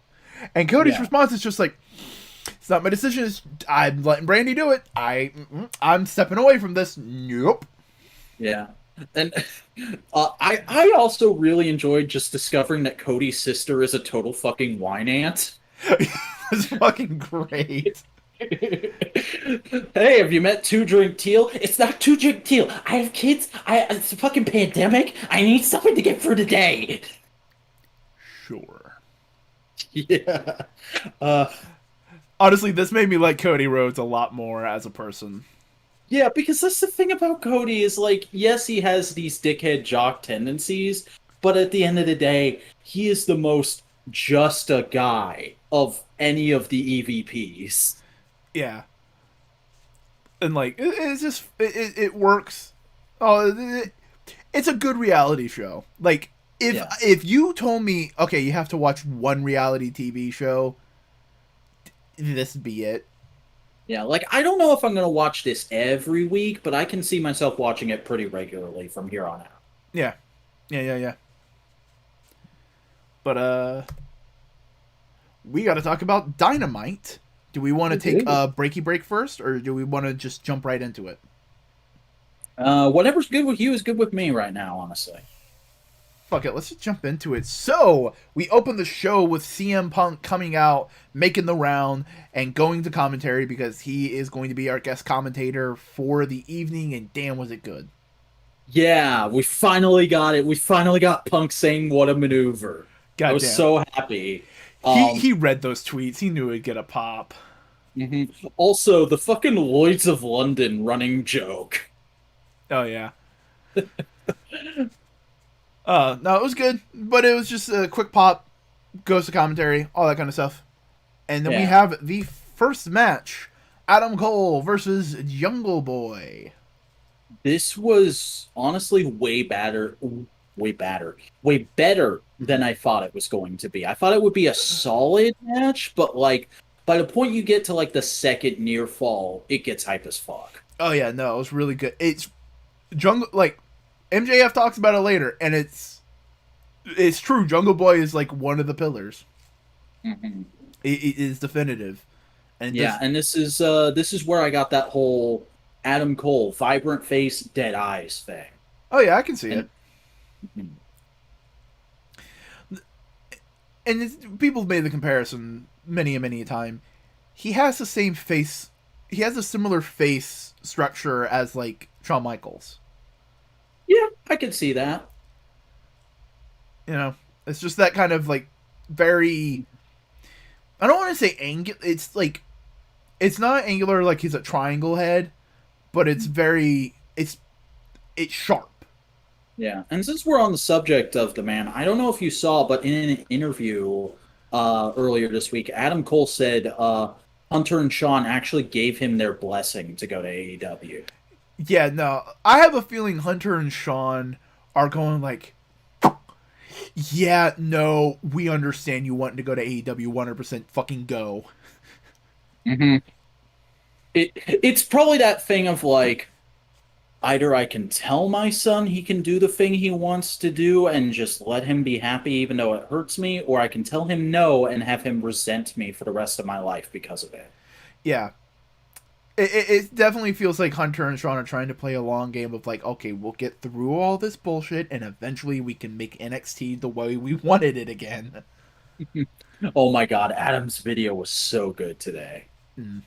And Cody's Yeah. response is just like, "It's not my decision. I'm letting Brandy do it. I'm stepping away from this. Nope." Yeah. And I also really enjoyed just discovering that Cody's sister is a total fucking wine ant. It's fucking great. Hey, have you met Two Drink Teal? It's not Two Drink Teal. I have kids. It's a fucking pandemic. I need something to get through the day. Sure. Yeah. Uh, Honestly, this made me like Cody Rhodes a lot more as a person. yeah, because that's the thing about Cody is like, yes, he has these dickhead jock tendencies, but at the end of the day, he is the most just a guy of any of the EVPs. Yeah. And like it's just it works. Oh, it's a good reality show. Like Yeah. if you told me, okay, you have to watch one reality TV show, this would be it. Yeah, like I don't know if I'm gonna watch this every week, but I can see myself watching it pretty regularly from here on out. Yeah. Yeah. But we got to talk about Dynamite. Do we want to take a breaky break first, or do we want to just jump right into it? Whatever's good with you is good with me right now, honestly. Fuck it, let's just jump into it. So, we open the show with CM Punk coming out, making the round, and going to commentary because he is going to be our guest commentator for the evening, and damn, was it good. Yeah, we finally got it. We finally got Punk saying what a maneuver. I was Goddamn. so happy. He read those tweets. He knew it'd get a pop. Mhm. Also, the fucking Lloyds of London running joke. Oh, yeah. No, it was good, but it was just a quick pop, goes to commentary, all that kind of stuff. And then we Yeah. have the first match, Adam Cole versus Jungle Boy. This was honestly way better than I thought it was going to be. I thought it would be a solid match, but like by the point you get to like the second near fall, it gets hype as fuck. Oh yeah, no, it was really good. It's Jungle, like MJF talks about it later, and it's true. Jungle Boy is like one of the pillars. Mm-hmm. It is definitive. And Yeah, and this is where I got that whole Adam Cole vibrant face, dead eyes thing. oh yeah, I can see it. Mhm. And people have made the comparison many and many a time. He has the same face. He has a similar face structure as like Shawn Michaels. Yeah, I can see that. You know, it's just that kind of like very. I don't want to say angular. It's like it's not angular like he's a triangle head, but it's very it's sharp. Yeah, and since we're on the subject of the man, I don't know if you saw, but in an interview earlier this week, Adam Cole said Hunter and Sean actually gave him their blessing to go to AEW. Yeah, no, I have a feeling Hunter and Sean are going like, yeah, no, we understand you wanting to go to AEW 100%. Fucking go. Mm-hmm. It's probably that thing of like either I can tell my son he can do the thing he wants to do and just let him be happy even though it hurts me, or I can tell him no and have him resent me for the rest of my life because of it. Yeah. It definitely feels like Hunter and Sean are trying to play a long game of like, okay, we'll get through all this bullshit and eventually we can make NXT the way we wanted it again. Oh my god, Adam's video was so good today. Mm.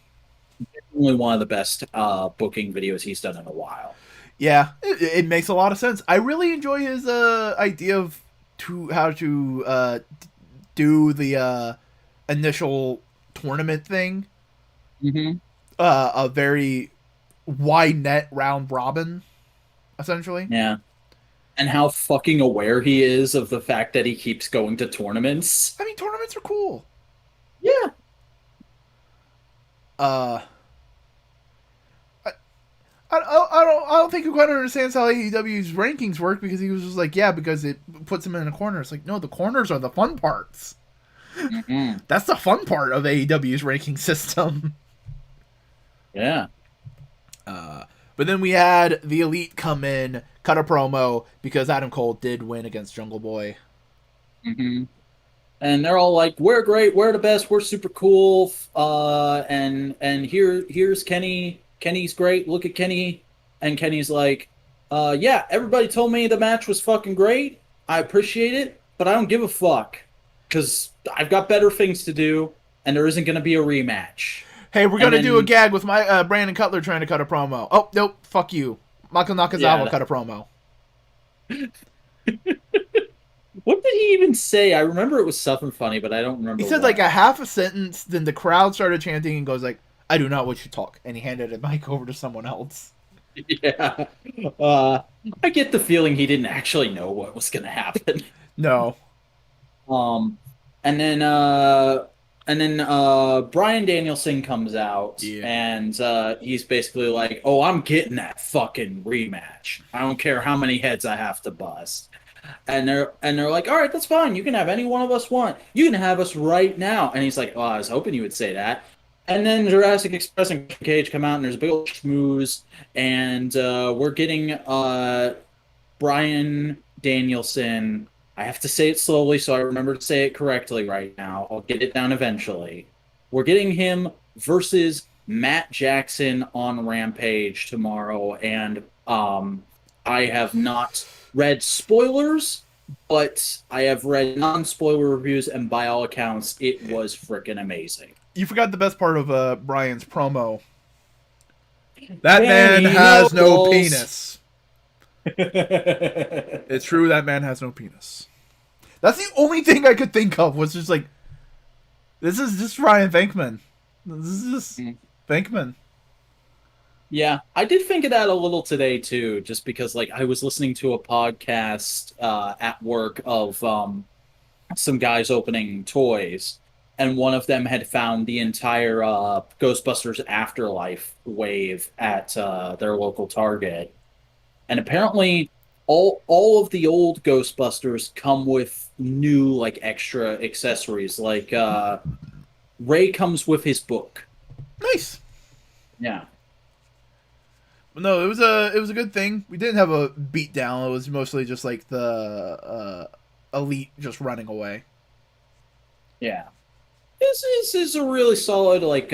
Only one of the best booking videos he's done in a while. Yeah, it makes a lot of sense. I really enjoy his idea of how to do the initial tournament thing. Mm-hmm. A very wide net round robin, essentially. Yeah. And how fucking aware he is of the fact that he keeps going to tournaments. I mean, tournaments are cool. Yeah. Uh, I don't think he quite understands how AEW's rankings work because he was just like, yeah, because it puts him in a corner. It's like, no, the corners are the fun parts. Mm-hmm. That's the fun part of AEW's ranking system. Yeah. But then we had the Elite come in, cut a promo because Adam Cole did win against Jungle Boy. Mm-hmm. And they're all like, "We're great. We're the best. We're super cool." And here's Kenny. Kenny's great. Look at Kenny. And Kenny's like, "Yeah, everybody told me the match was fucking great. I appreciate it, but I don't give a fuck because I've got better things to do, and there isn't going to be a rematch." Hey, we're gonna do a gag with my Brandon Cutler trying to cut a promo. Oh nope, fuck you. Mako Nakazawa cut a promo. What did he even say? I remember it was something funny, but I don't remember. He said like a half a sentence, then the crowd started chanting and goes like, "I do not wish to talk," and he handed the mic over to someone else. Yeah. I get the feeling he didn't actually know what was going to happen. No. Um, and then Bryan Danielson comes out, and he's basically like, "Oh, I'm getting that fucking rematch. I don't care how many heads I have to bust." And they're like, "All right, that's fine. You can have any one of us want. You can have us right now." And he's like, "Oh, I was hoping you would say that." And then Jurassic Express and Cage come out, and there's a big old schmooze, and we're getting Bryan Danielson. I have to say it slowly so I remember to say it correctly right now. I'll get it down eventually. We're getting him versus Matt Jackson on Rampage tomorrow, and I have not read spoilers, but I have read non-spoiler reviews, and by all accounts, it was freaking amazing. You forgot the best part of Brian's promo. That man has no penis. It's true, that man has no penis. That's the only thing I could think of was just like, this is just Ryan Venkman. This is just Venkman. Yeah, I did think of that a little today too, just because like I was listening to a podcast at work of some guys opening toys, and one of them had found the entire Ghostbusters Afterlife wave at their local Target, and apparently all of the old Ghostbusters come with new like extra accessories. Like Ray comes with his book. Nice. Yeah. No, it was a good thing. We didn't have a beat down. It was mostly just like the Elite just running away. Yeah. This is a really solid like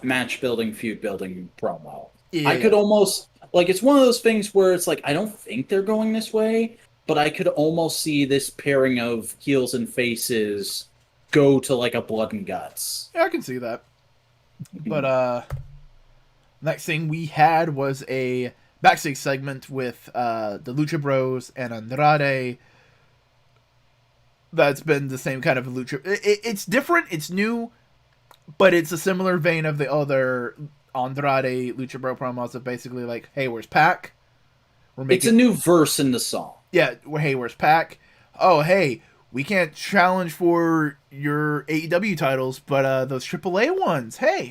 match building, feud building promo. Yeah, I could almost like it's one of those things where it's like I don't think they're going this way, but I could almost see this pairing of heels and faces go to like a blood and guts. Yeah, I can see that. But next thing we had was a backstage segment with the Lucha Bros and Andrade. That's been the same kind of Lucha. It's different, it's new, but it's a similar vein of the other Andrade Lucha Bro promos of basically like, hey, where's Pac? It's a new verse in the song. Yeah, hey, where's Pac? Oh, hey, we can't challenge for your AEW titles, but those AAA ones, hey,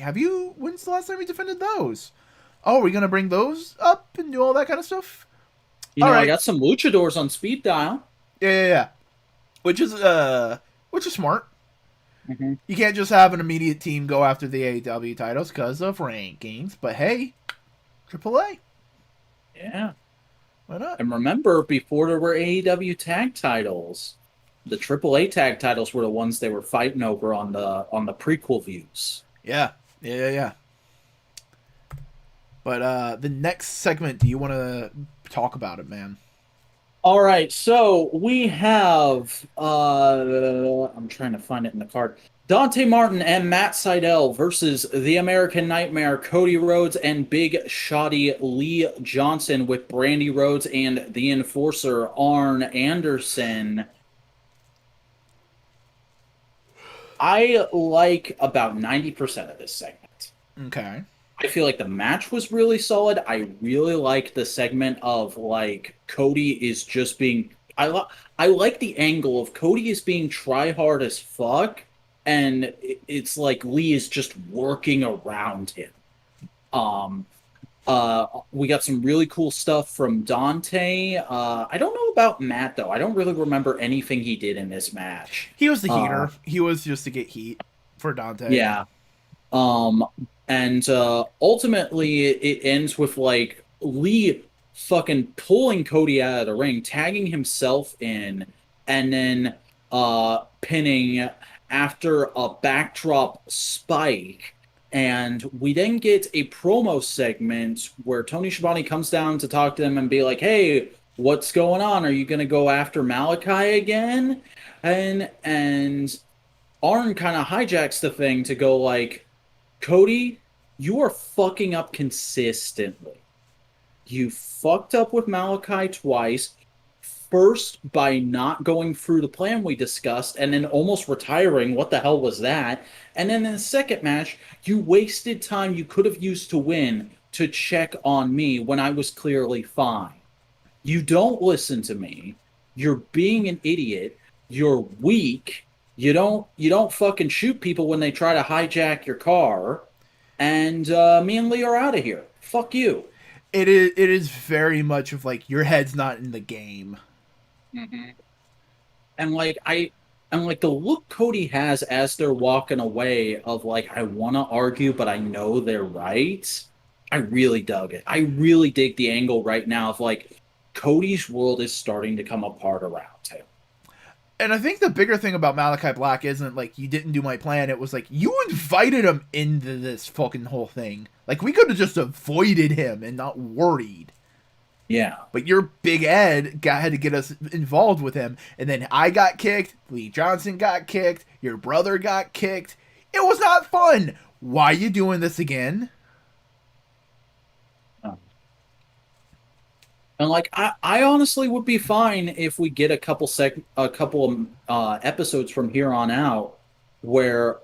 when's the last time you defended those? Oh, are we going to bring those up and do all that kind of stuff? You know, right. I got some luchadors on speed dial. Yeah. Which is smart. Mm-hmm. You can't just have an immediate team go after the AEW titles because of rankings, but hey, AAA. Yeah. Why not? And remember, before there were AEW tag titles, the AAA tag titles were the ones they were fighting over on the prequel views. Yeah. But the next segment, do you want to talk about it, man? All right, so we have I'm trying to find it in the card. Dante Martin and Matt Sydal versus the American Nightmare, Cody Rhodes and Big Shoddy Lee Johnson with Brandy Rhodes and the Enforcer Arn Anderson. I like about 90% of this segment. Okay. I feel like the match was really solid. I really like the segment of like Cody is just being. I like the angle of Cody is being try hard as fuck, and it's like Lee is just working around him. Um, we got some really cool stuff from Dante. I don't know about Matt though. I don't really remember anything he did in this match. He was the Uh, heater. He was just to get heat for Dante. yeah. Um, and ultimately, it ends with like Lee fucking pulling Cody out of the ring, tagging himself in, and then pinning after a backdrop spike. And we then get a promo segment where Tony Schiavone comes down to talk to them and be like, "Hey, what's going on? Are you going to go after Malachi again?" And Arn kind of hijacks the thing to go like, Cody, you are fucking up consistently. You fucked up with Malachi twice. First, by not going through the plan we discussed, and then almost retiring. What the hell was that? And then in the second match, you wasted time you could have used to win to check on me when I was clearly fine. You don't listen to me. You're being an idiot. You're weak. You don't fucking shoot people when they try to hijack your car. And me and Lee are out of here. Fuck you. It is very much of like your head's not in the game. Mm-hmm. And like the look Cody has as they're walking away of like I want to argue, but I know they're right. I really dug it. I really dig the angle right now of like Cody's world is starting to come apart around him. And I think the bigger thing about Malachi Black isn't like you didn't do my plan. It was like you invited him into this fucking whole thing. Like we could have just avoided him and not worried. Yeah. But your Big Ed had to get us involved with him, and then I got kicked. Lee Johnson got kicked. Your brother got kicked. It was not fun. Why are you doing this again? And like I honestly would be fine if we get a couple episodes from here on out where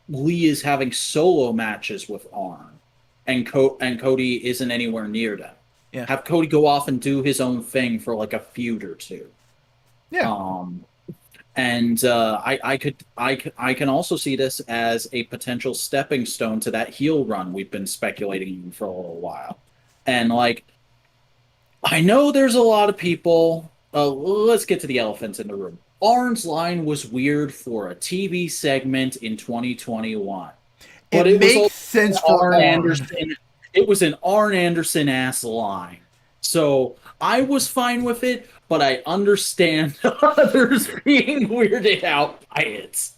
Lee is having solo matches with Arn and Cody isn't anywhere near them. Yeah. Have Cody go off and do his own thing for like a feud or two. Yeah. And I can also see this as a potential stepping stone to that heel run we've been speculating for a little while. And like I know there's a lot of people. Let's get to the elephants in the room. Arn's line was weird for a TV segment in 2021, but it it was makes sense for Arn. Anderson. It was an Arn Anderson ass line, so I was fine with it. But I understand others being weirded out by it.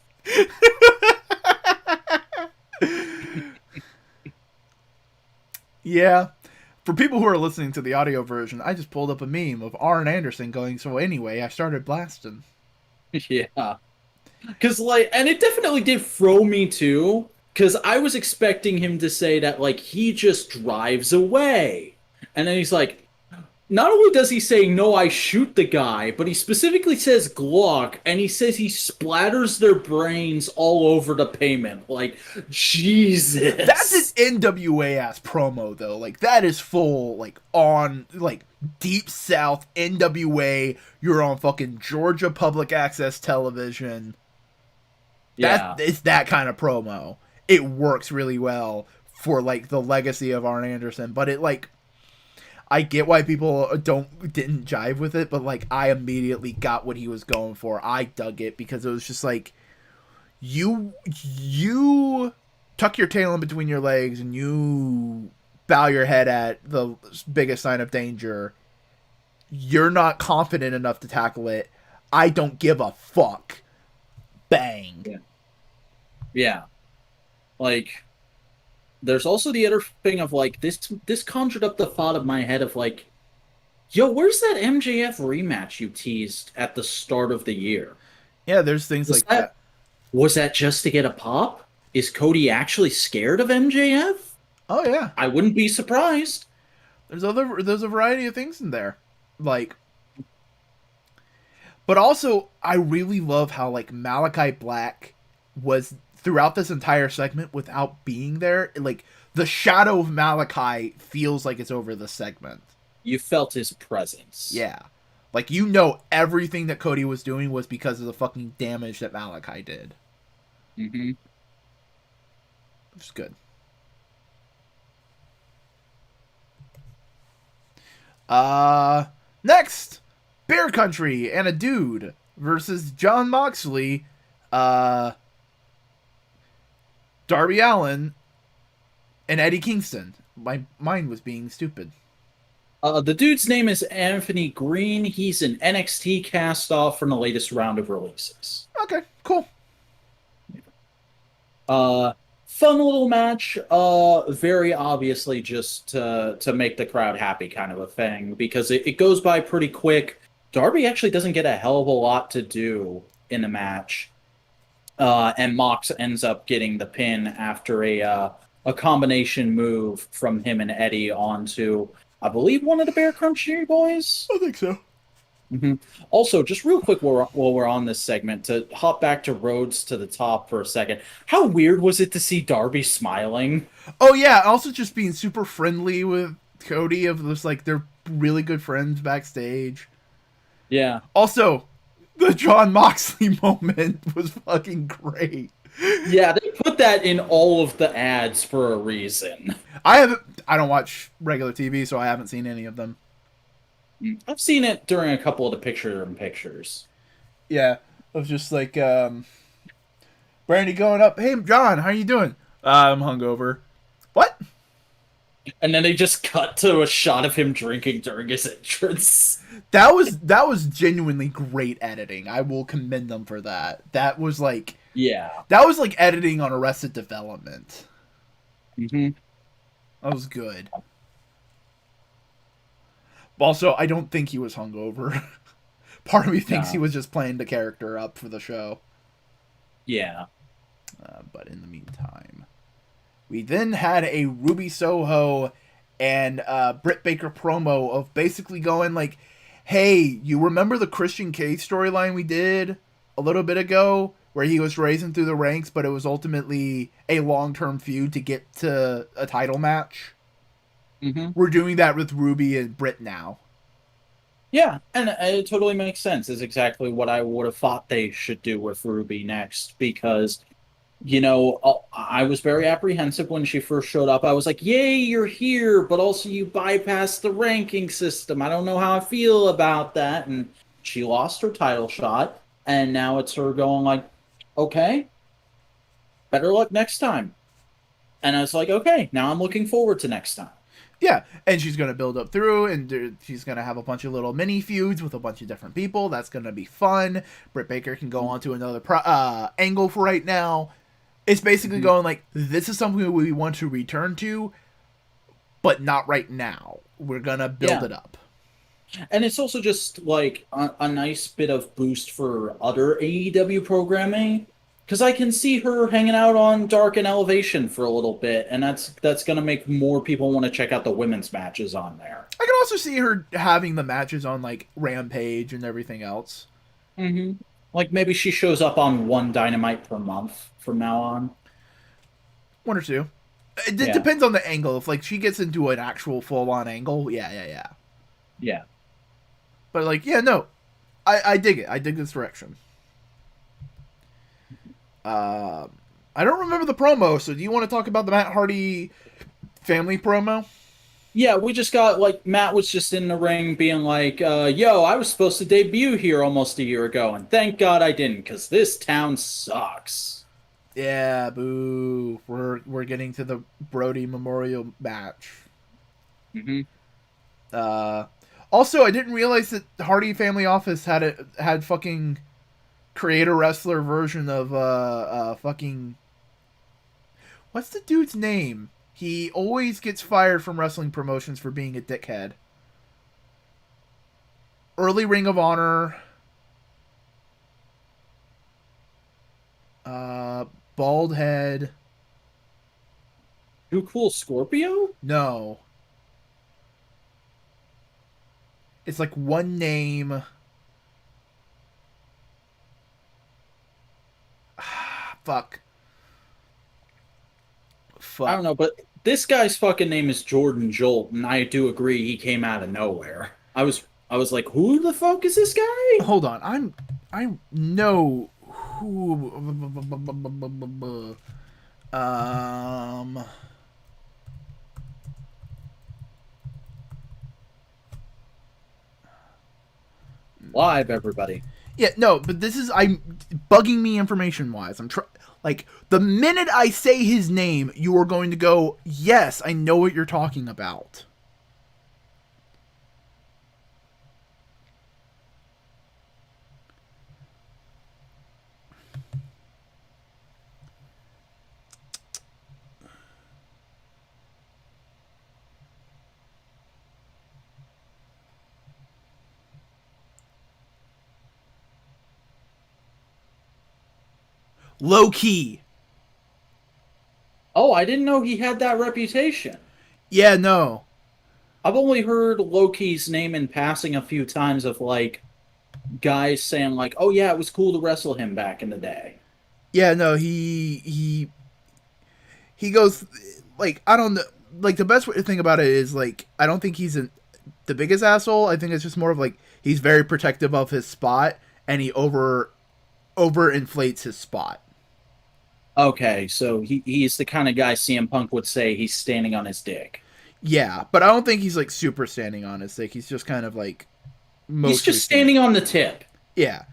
Yeah. For people who are listening to the audio version, I just pulled up a meme of Arn Anderson going, so anyway, I started blasting. Yeah. Because, like, and it definitely did throw me too. Because I was expecting him to say that, like, he just drives away. And then he's like, not only does he say, no, I shoot the guy, but he specifically says Glock, and he says he splatters their brains all over the pavement. Like, Jesus. That's an NWA ass promo, though. Like, that is full, like, on, like, Deep South NWA. You're on fucking Georgia Public Access Television. Yeah. It's that kind of promo. It works really well for, like, the legacy of Arn Anderson, but it, like, I get why people didn't jive with it, but like I immediately got what he was going for. I dug it because it was just like you tuck your tail in between your legs and you bow your head at the biggest sign of danger. You're not confident enough to tackle it. I don't give a fuck. Bang. Yeah. Like there's also the other thing of like this conjured up the thought of my head of like, yo, where's that MJF rematch you teased at the start of the year? Yeah, there's things like that. Was that just to get a pop? Is Cody actually scared of MJF? Oh yeah. I wouldn't be surprised. There's a variety of things in there. Like, but also I really love how like Malachi Black was throughout this entire segment without being there. Like the shadow of Malachi feels like it's over the segment. You felt his presence. Yeah. Like, everything that Cody was doing was because of the fucking damage that Malachi did. Mm-hmm. Which is good. Next! Bear Country and a Dude versus John Moxley, Darby Allin, and Eddie Kingston. My mind was being stupid. The dude's name is Anthony Green. He's an NXT cast-off from the latest round of releases. Okay, cool. Fun little match. Very obviously just to make the crowd happy kind of a thing, because it goes by pretty quick. Darby actually doesn't get a hell of a lot to do in the match. And Mox ends up getting the pin after a combination move from him and Eddie onto, I believe, one of the Bear Country boys. I think so. Mm-hmm. Also, just real quick while we're on this segment, to hop back to Rhodes to the top for a second. How weird was it to see Darby smiling? Oh yeah, also just being super friendly with Cody. Of this, like, they're really good friends backstage. Yeah. Also, the John Moxley moment was fucking great. Yeah, they put that in all of the ads for a reason. I don't watch regular TV, so I haven't seen any of them. I've seen it during a couple of the pictures. Yeah, of just like Brandy going up, "Hey John, how you doing?" I'm hungover. What? And then they just cut to a shot of him drinking during his entrance. That was genuinely great editing. I will commend them for that. That was like editing on Arrested Development. Mm-hmm. That was good. Also, I don't think he was hungover. Part of me thinks he was just playing the character up for the show. Yeah. But in the meantime, we then had a Ruby Soho and Britt Baker promo of basically going like, "Hey, you remember the Christian Cage storyline we did a little bit ago, where he was raising through the ranks, but it was ultimately a long-term feud to get to a title match? Mm-hmm. We're doing that with Ruby and Britt now." Yeah, and it totally makes sense. It's exactly what I would have thought they should do with Ruby next, because, I was very apprehensive when she first showed up. I was like, yay, you're here, but also you bypassed the ranking system. I don't know how I feel about that. And she lost her title shot, and now it's her going like, okay, better luck next time. And I was like, okay, now I'm looking forward to next time. Yeah, and she's going to build up through, and she's going to have a bunch of little mini feuds with a bunch of different people. That's going to be fun. Britt Baker can go on to another angle for right now. It's basically going like, this is something we want to return to, but not right now. We're going to build it up. And it's also just like a nice bit of boost for other AEW programming, because I can see her hanging out on Dark and Elevation for a little bit, and that's going to make more people want to check out the women's matches on there. I can also see her having the matches on like Rampage and everything else. Mm-hmm. Like maybe she shows up on one Dynamite per month from now on. One or two. It depends on the angle. If like she gets into an actual full-on angle, yeah. But like, yeah, no, I dig it. I dig this direction. I don't remember the promo, so do you want to talk about the Matt Hardy family promo? Yeah, we just got, like, Matt was just in the ring being like, yo, I was supposed to debut here almost a year ago, and thank God I didn't, because this town sucks. Yeah, boo. We're getting to the Brody Memorial match. Mm-hmm. Also, I didn't realize that Hardy Family Office had fucking creator wrestler version of fucking, what's the dude's name? He always gets fired from wrestling promotions for being a dickhead. Early Ring of Honor. Bald head. Too Cool Scorpio? No. It's like one name. Fuck. I don't know, but this guy's fucking name is Jordan Jolt, and I do agree he came out of nowhere. I was like, who the fuck is this guy? Hold on, I know who. Um. Live, everybody. Yeah, no, but this is I'm bugging me information wise. Like the minute I say his name, you are going to go, yes, I know what you're talking about. Low key. Oh, I didn't know he had that reputation. Yeah, no. I've only heard Loki's name in passing a few times of like guys saying like, "Oh yeah, it was cool to wrestle him back in the day." Yeah, no, he goes like I don't know like the best way to think about it is like I don't think the biggest asshole. I think it's just more of like he's very protective of his spot and he overinflates his spot. Okay, so he's the kind of guy CM Punk would say he's standing on his dick. Yeah, but I don't think he's like super standing on his dick. He's just kind of like He's mostly just standing on the tip. Yeah,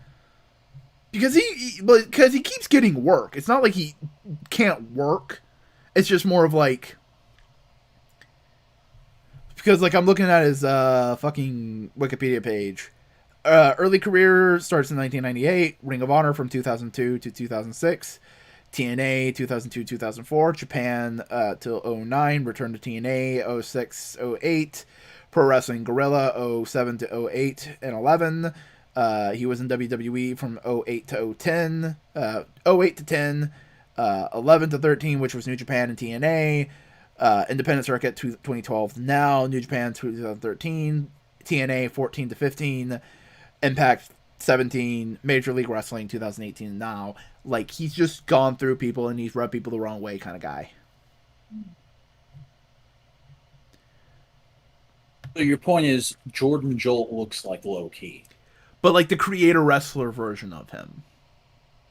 because because he keeps getting work. It's not like he can't work. It's just more of like because like I'm looking at his fucking Wikipedia page. Early career starts in 1998. Ring of Honor from 2002 to 2006. TNA 2002 2004. Japan till 09. Return to TNA 06 08. Pro Wrestling Guerrilla 07 to 08 and 11. He was in WWE from 08 to 010. 08 to 10. 11 to 13, which was New Japan and TNA. Independent Circuit 2012 now. New Japan 2013. TNA 14 to 15. Impact 17, Major League Wrestling 2018 now. Like he's just gone through people and he's rubbed people the wrong way kind of guy. So your point is Jordan Jolt looks like Loki. But like the creator wrestler version of him.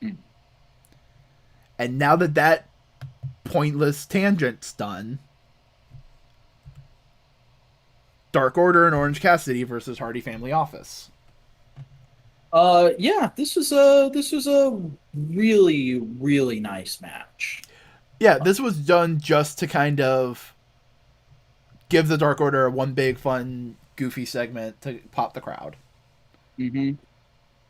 Mm. And now that pointless tangent's done, Dark Order and Orange Cassidy versus Hardy Family Office. Yeah, this was a really really nice match. Yeah, this was done just to kind of give the Dark Order one big fun goofy segment to pop the crowd. Mm-hmm.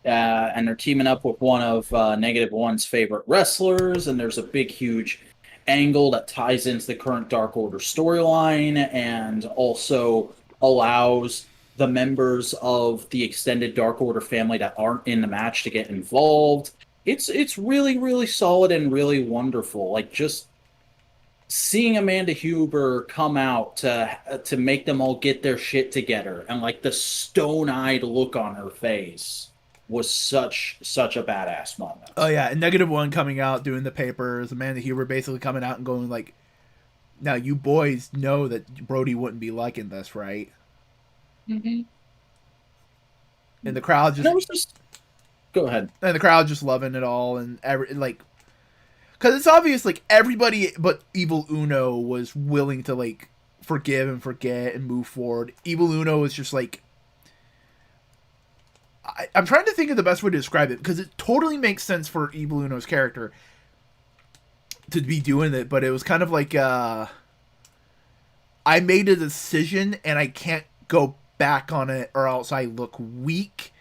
And they're teaming up with one of Negative One's favorite wrestlers, and there's a big, huge angle that ties into the current Dark Order storyline and also allows the members of the extended Dark Order family that aren't in the match to get involved. It's really, really solid and really wonderful. Like just seeing Amanda Huber come out to make them all get their shit together and like the stone-eyed look on her face was such a badass moment. Oh yeah, and Negative One coming out doing the papers, Amanda Huber basically coming out and going like, "Now you boys know that Brody wouldn't be liking this, right?" Mm-hmm. And the crowd And it was just go ahead. and the crowd just loving it all, and like, because it's obvious like everybody but Evil Uno was willing to like forgive and forget and move forward. Evil Uno is just like I'm trying to think of the best way to describe it because it totally makes sense for Evil Uno's character to be doing it, but it was kind of like I made a decision and I can't go back on it or else I look weak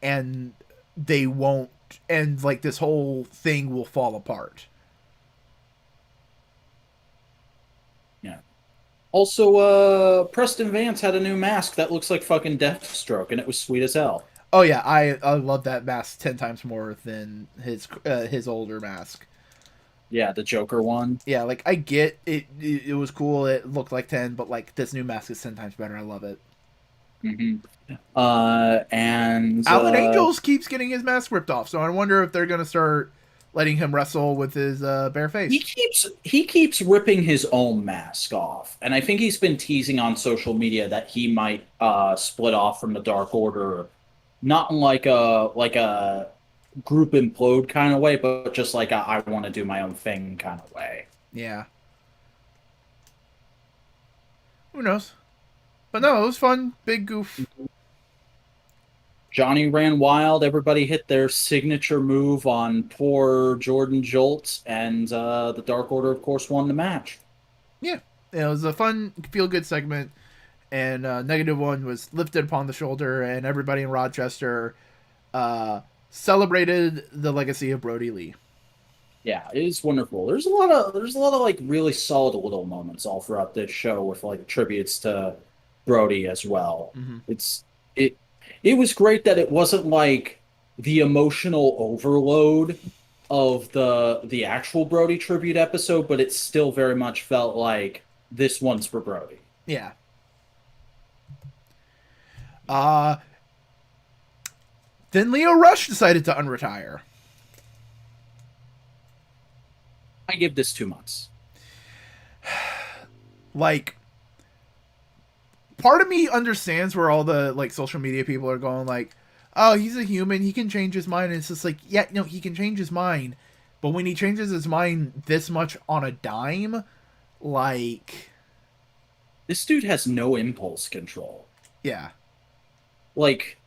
and they won't and like this whole thing will fall apart. Yeah. Also, Preston Vance had a new mask that looks like fucking Deathstroke, and it was sweet as hell. Oh yeah, I love that mask 10 times more than his older mask. Yeah, the Joker one. Yeah, like I get it, it was cool. It looked like 10, but like this new mask is 10 times better. I love it. Mm-hmm. And Alan Angels keeps getting his mask ripped off, so I wonder if they're gonna start letting him wrestle with his bare He face. keeps ripping his own mask off, and I think he's been teasing on social media that he might split off from the Dark Order, not in like a group implode kind of way, but just like I want to do my own thing kind of way. Yeah. Who knows? But no, it was fun. Big goof. Johnny ran wild. Everybody hit their signature move on poor Jordan Jolt, and the Dark Order, of course, won the match. Yeah. It was a fun, feel good segment. And negative one was lifted upon the shoulder, and everybody in Rochester celebrated the legacy of Brody Lee. Yeah, it is wonderful. There's a lot of like really solid little moments all throughout this show with like tributes to Brody as well. Mm-hmm. It it was great that it wasn't like the emotional overload of the actual Brody tribute episode, but it still very much felt like this one's for Brody. Yeah. Uh, then Leo Rush decided to unretire. I give this 2 months. Like, part of me understands where all the like social media people are going like, oh, he's a human, he can change his mind. And it's just like, yeah, no, he can change his mind, but when he changes his mind this much on a dime, like, This dude has no impulse control. yeah. Like,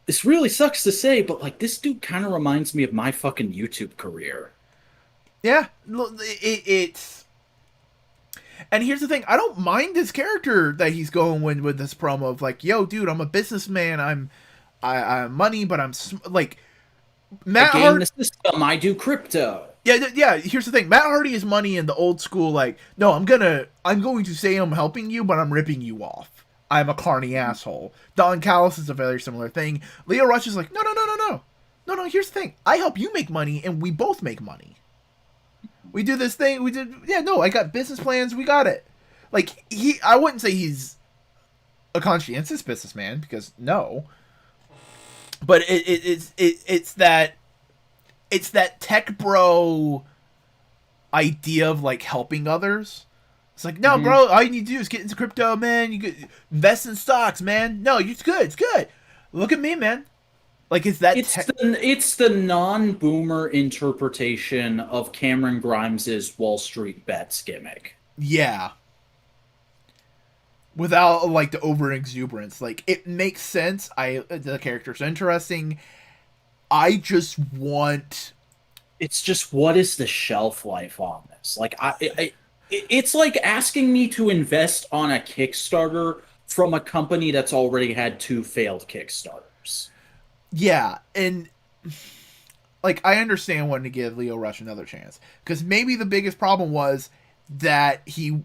this really sucks to say, but like this dude kind of reminds me of my fucking YouTube career. Yeah, it's. And here's the thing: I don't mind his character that he's going with this promo of like, "Yo, dude, I'm a businessman. I'm money, but like Matt I game Hardy." the system. I do crypto. Yeah, yeah. Here's the thing: Matt Hardy is money in the old school. Like, no, I'm going to say I'm helping you, but I'm ripping you off. I'm a carny asshole. Don Callis is a very similar thing. Leo Rush is like, no, no, no, no, no, no, no. Here's the thing: I help you make money, and we both make money. We do this thing. We did. Yeah, no, I got business plans. We got it. Like I wouldn't say he's a conscientious businessman because no. But it's that tech bro idea of like helping others. It's like, no, bro, all you need to do is get into crypto, man. You could invest in stocks, man. No, it's good. It's good. Look at me, man. Like, it's the non-boomer interpretation of Cameron Grimes's Wall Street Bets gimmick. Yeah. Without like the over exuberance, like it makes sense. The character's interesting. I just want. It's just what is the shelf life on this? Like it's like asking me to invest on a Kickstarter from a company that's already had 2 failed Kickstarters. Yeah, and like I understand wanting to give Leo Rush another chance because maybe the biggest problem was that he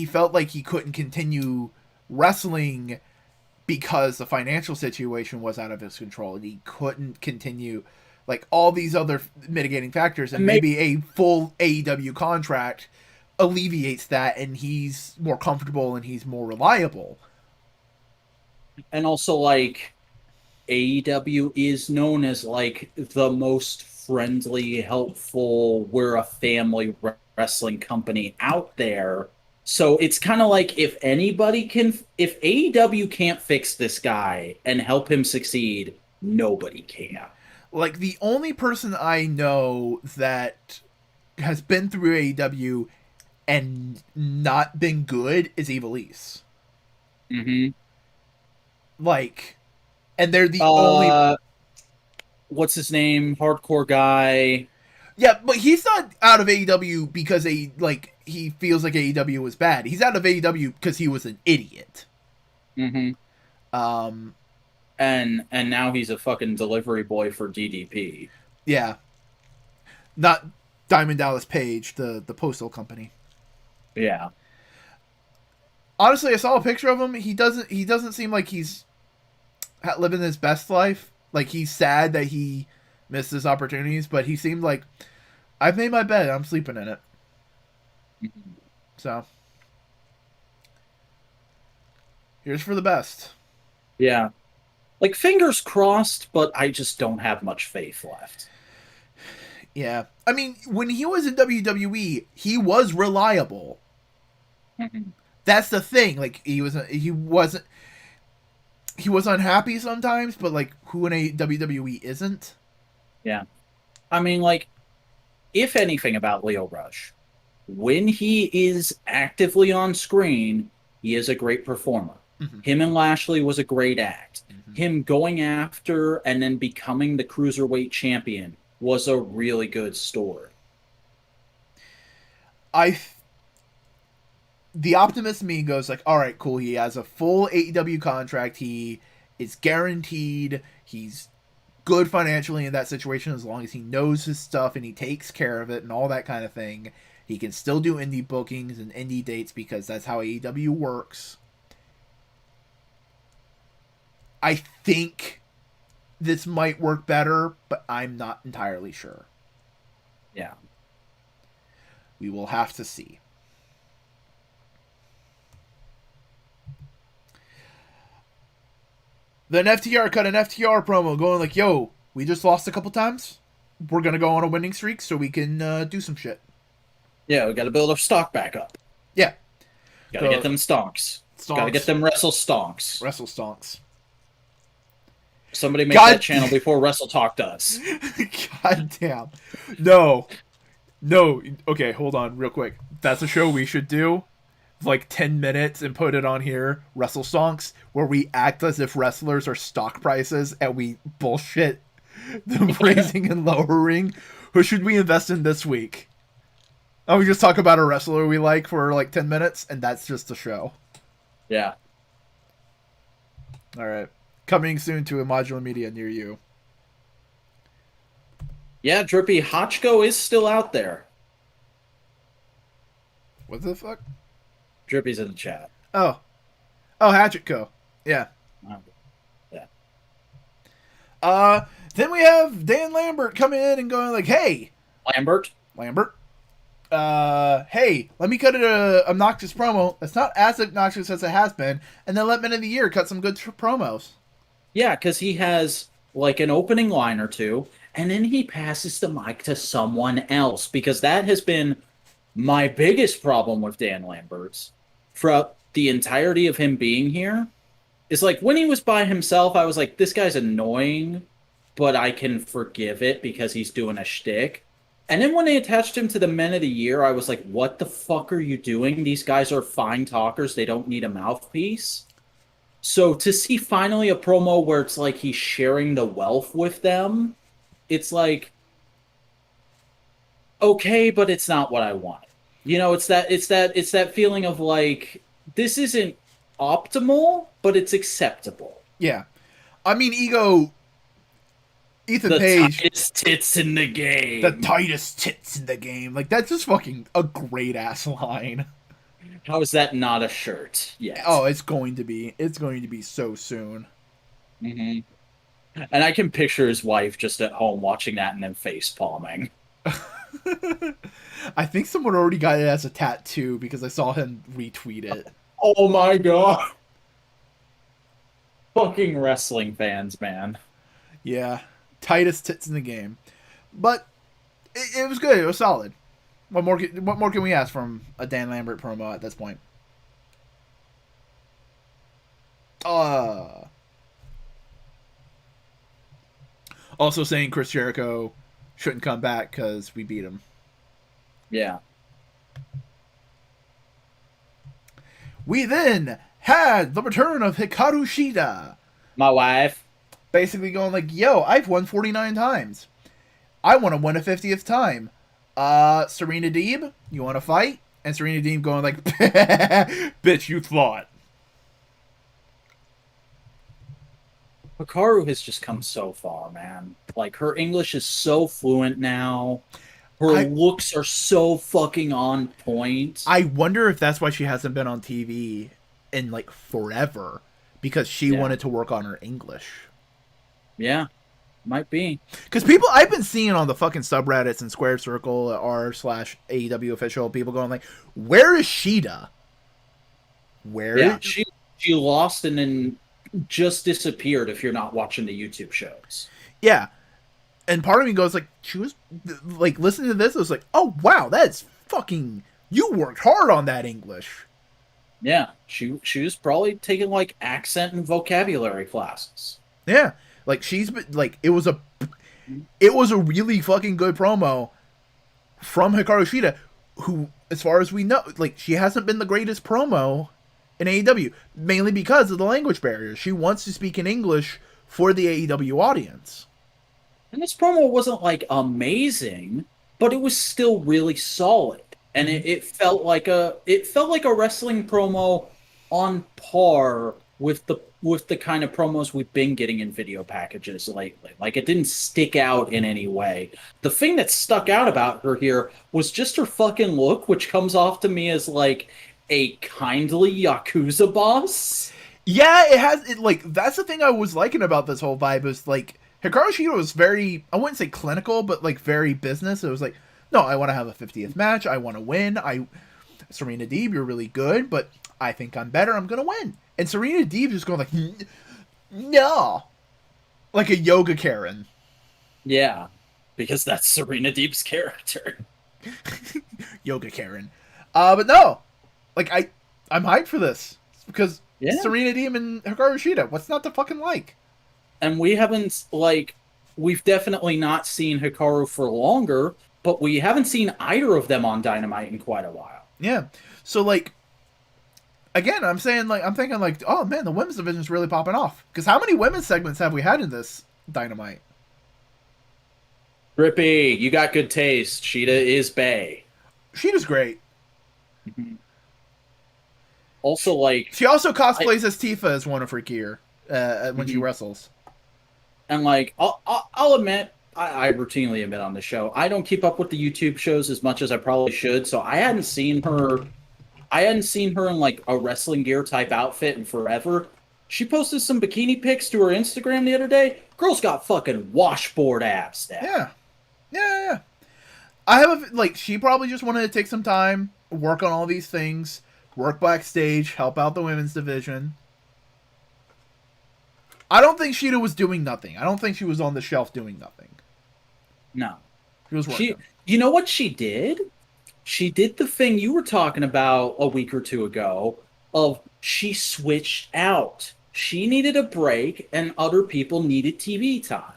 felt like he couldn't continue wrestling because the financial situation was out of his control and he couldn't continue like all these other mitigating factors, and maybe a full AEW contract alleviates that and he's more comfortable and he's more reliable. And also like AEW is known as like the most friendly, helpful, we're a family wrestling company out there. So it's kind of like if AEW can't fix this guy and help him succeed, nobody can. Like the only person I know that has been through AEW and not been good is Evilise. Mm-hmm. Like, and they're the only. What's his name? Hardcore guy. Yeah, but he's not out of AEW because he feels like AEW was bad. He's out of AEW because he was an idiot. Mm-hmm. And now he's a fucking delivery boy for DDP. Yeah. Not Diamond Dallas Page, the postal company. Yeah. Honestly, I saw a picture of him. He doesn't seem like he's living his best life. Like he's sad that he missed his opportunities, but he seemed like I've made my bed. I'm sleeping in it. Mm-hmm. So here's for the best. Yeah. Like fingers crossed, but I just don't have much faith left. Yeah. I mean, when he was in WWE, he was reliable. That's the thing. Like he was unhappy sometimes, but like who in a WWE isn't? Yeah. I mean, like, if anything about Leo Rush, when he is actively on screen, he is a great performer. Mm-hmm. Him and Lashley was a great act. Mm-hmm. Him going after and then becoming the cruiserweight champion was a really good story. The optimist in me goes like, all right, cool. He has a full AEW contract. He is guaranteed. He's good financially in that situation as long as he knows his stuff and he takes care of it and all that kind of thing. He can still do indie bookings and indie dates because that's how AEW works. I think this might work better, but I'm not entirely sure. Yeah. We will have to see. Then FTR cut an FTR promo going like, yo, we just lost a couple times. We're going to go on a winning streak so we can do some shit. Yeah, we got to build our stock back up. Yeah. Got to get them stonks. Got to get them wrestle stonks. Wrestle stonks. Somebody make that channel before Wrestle Talk does. God damn. No. Okay, hold on real quick. That's a show we should do. Like 10 minutes and put it on here, Wrestle Stonks, where we act as if wrestlers are stock prices and we bullshit them raising and lowering. Who should we invest in this week? Oh, we just talk about a wrestler we like for like 10 minutes, and that's just the show. Yeah. Alright. Coming soon to a Modular Media near you. Yeah, Drippy, Hotchko is still out there. What the fuck? Drippy's in the chat. Oh, Hatchet Co. Yeah. Yeah. Then we have Dan Lambert coming in and going like, hey. Lambert. Hey, let me cut a obnoxious promo that's not as obnoxious as it has been, and then let Men of the Year cut some good promos. Yeah, because he has like an opening line or two, and then he passes the mic to someone else, because that has been my biggest problem with Dan Lambert's throughout the entirety of him being here. Is like when he was by himself, I was like, this guy's annoying, but I can forgive it because he's doing a shtick. And then when they attached him to the Men of the Year, I was like, what the fuck are you doing? These guys are fine talkers. They don't need a mouthpiece. So to see finally a promo where it's like he's sharing the wealth with them, it's like, okay, but it's not what I wanted. You know, it's that feeling of like, this isn't optimal, but it's acceptable. Yeah. I mean, Ethan Page. The tightest tits in the game. The tightest tits in the game. Like, that's just fucking a great ass line. How is that not a shirt yet? Oh, it's going to be. It's going to be so soon. Mm-hmm. And I can picture his wife just at home watching that and then face palming. I think someone already got it as a tattoo because I saw him retweet it. Oh my god. Fucking wrestling fans, man. Yeah. Tightest tits in the game. But it was good. It was solid. What more can we ask from a Dan Lambert promo at this point? Also saying Chris Jericho shouldn't come back because we beat him. Yeah. We then had the return of Hikaru Shida. My wife. Basically going like, yo, I've won 49 times. I want to win a 50th time. Serena Deeb, you want to fight? And Serena Deeb going like, bitch, you thought. Hikaru has just come so far, man. Like, her English is so fluent now. Her looks are so fucking on point. I wonder if that's why she hasn't been on TV in, like, forever. Because she wanted to work on her English. Yeah, might be. Because people, I've been seeing on the fucking subreddits and Square Circle, r/AEW official, people going like, where is Shida? She lost and then just disappeared if you're not watching the YouTube shows. Yeah. And part of me goes like, she was like listening to this. I was like, oh wow, that's fucking. You worked hard on that English. Yeah, she was probably taking like accent and vocabulary classes. Yeah, like she's been like it was a really fucking good promo from Hikaru Shida, who, as far as we know, like she hasn't been the greatest promo in AEW, mainly because of the language barrier. She wants to speak in English for the AEW audience. And this promo wasn't like amazing, but it was still really solid. And it felt like a wrestling promo on par with the kind of promos we've been getting in video packages lately. Like it didn't stick out in any way. The thing that stuck out about her here was just her fucking look, which comes off to me as like a kindly Yakuza boss. Yeah, it has it like that's the thing I was liking about this whole vibe is like Hikaru Shida was very, I wouldn't say clinical, but like very business. It was like, no, I want to have a 50th match. I want to win. Serena Deeb, you're really good, but I think I'm better. I'm gonna win. And Serena Deeb just going like, no, like a yoga Karen. Yeah, because that's Serena Deeb's character. Yoga Karen. But no, like I'm hyped for this because Serena Deeb and Hikaru Shida. What's not to fucking like? And we've definitely not seen Hikaru for longer, but we haven't seen either of them on Dynamite in quite a while. Yeah. So like, again, I'm thinking like, oh man, the women's division is really popping off. Because how many women's segments have we had in this Dynamite? Grippy, you got good taste. Shida is bae. Shida's great. Mm-hmm. Also, like she also cosplays as Tifa as one of her gear when she wrestles. And like, I'll admit, I routinely admit on the show, I don't keep up with the YouTube shows as much as I probably should. So I hadn't seen her in like a wrestling gear type outfit in forever. She posted some bikini pics to her Instagram the other day. Girl's got fucking washboard abs now. Yeah. I have she probably just wanted to take some time, work on all these things, work backstage, help out the women's division. I don't think Shida was doing nothing. I don't think she was on the shelf doing nothing. No. She was working. You know what she did? She did the thing you were talking about a week or two ago of she switched out. She needed a break and other people needed TV time.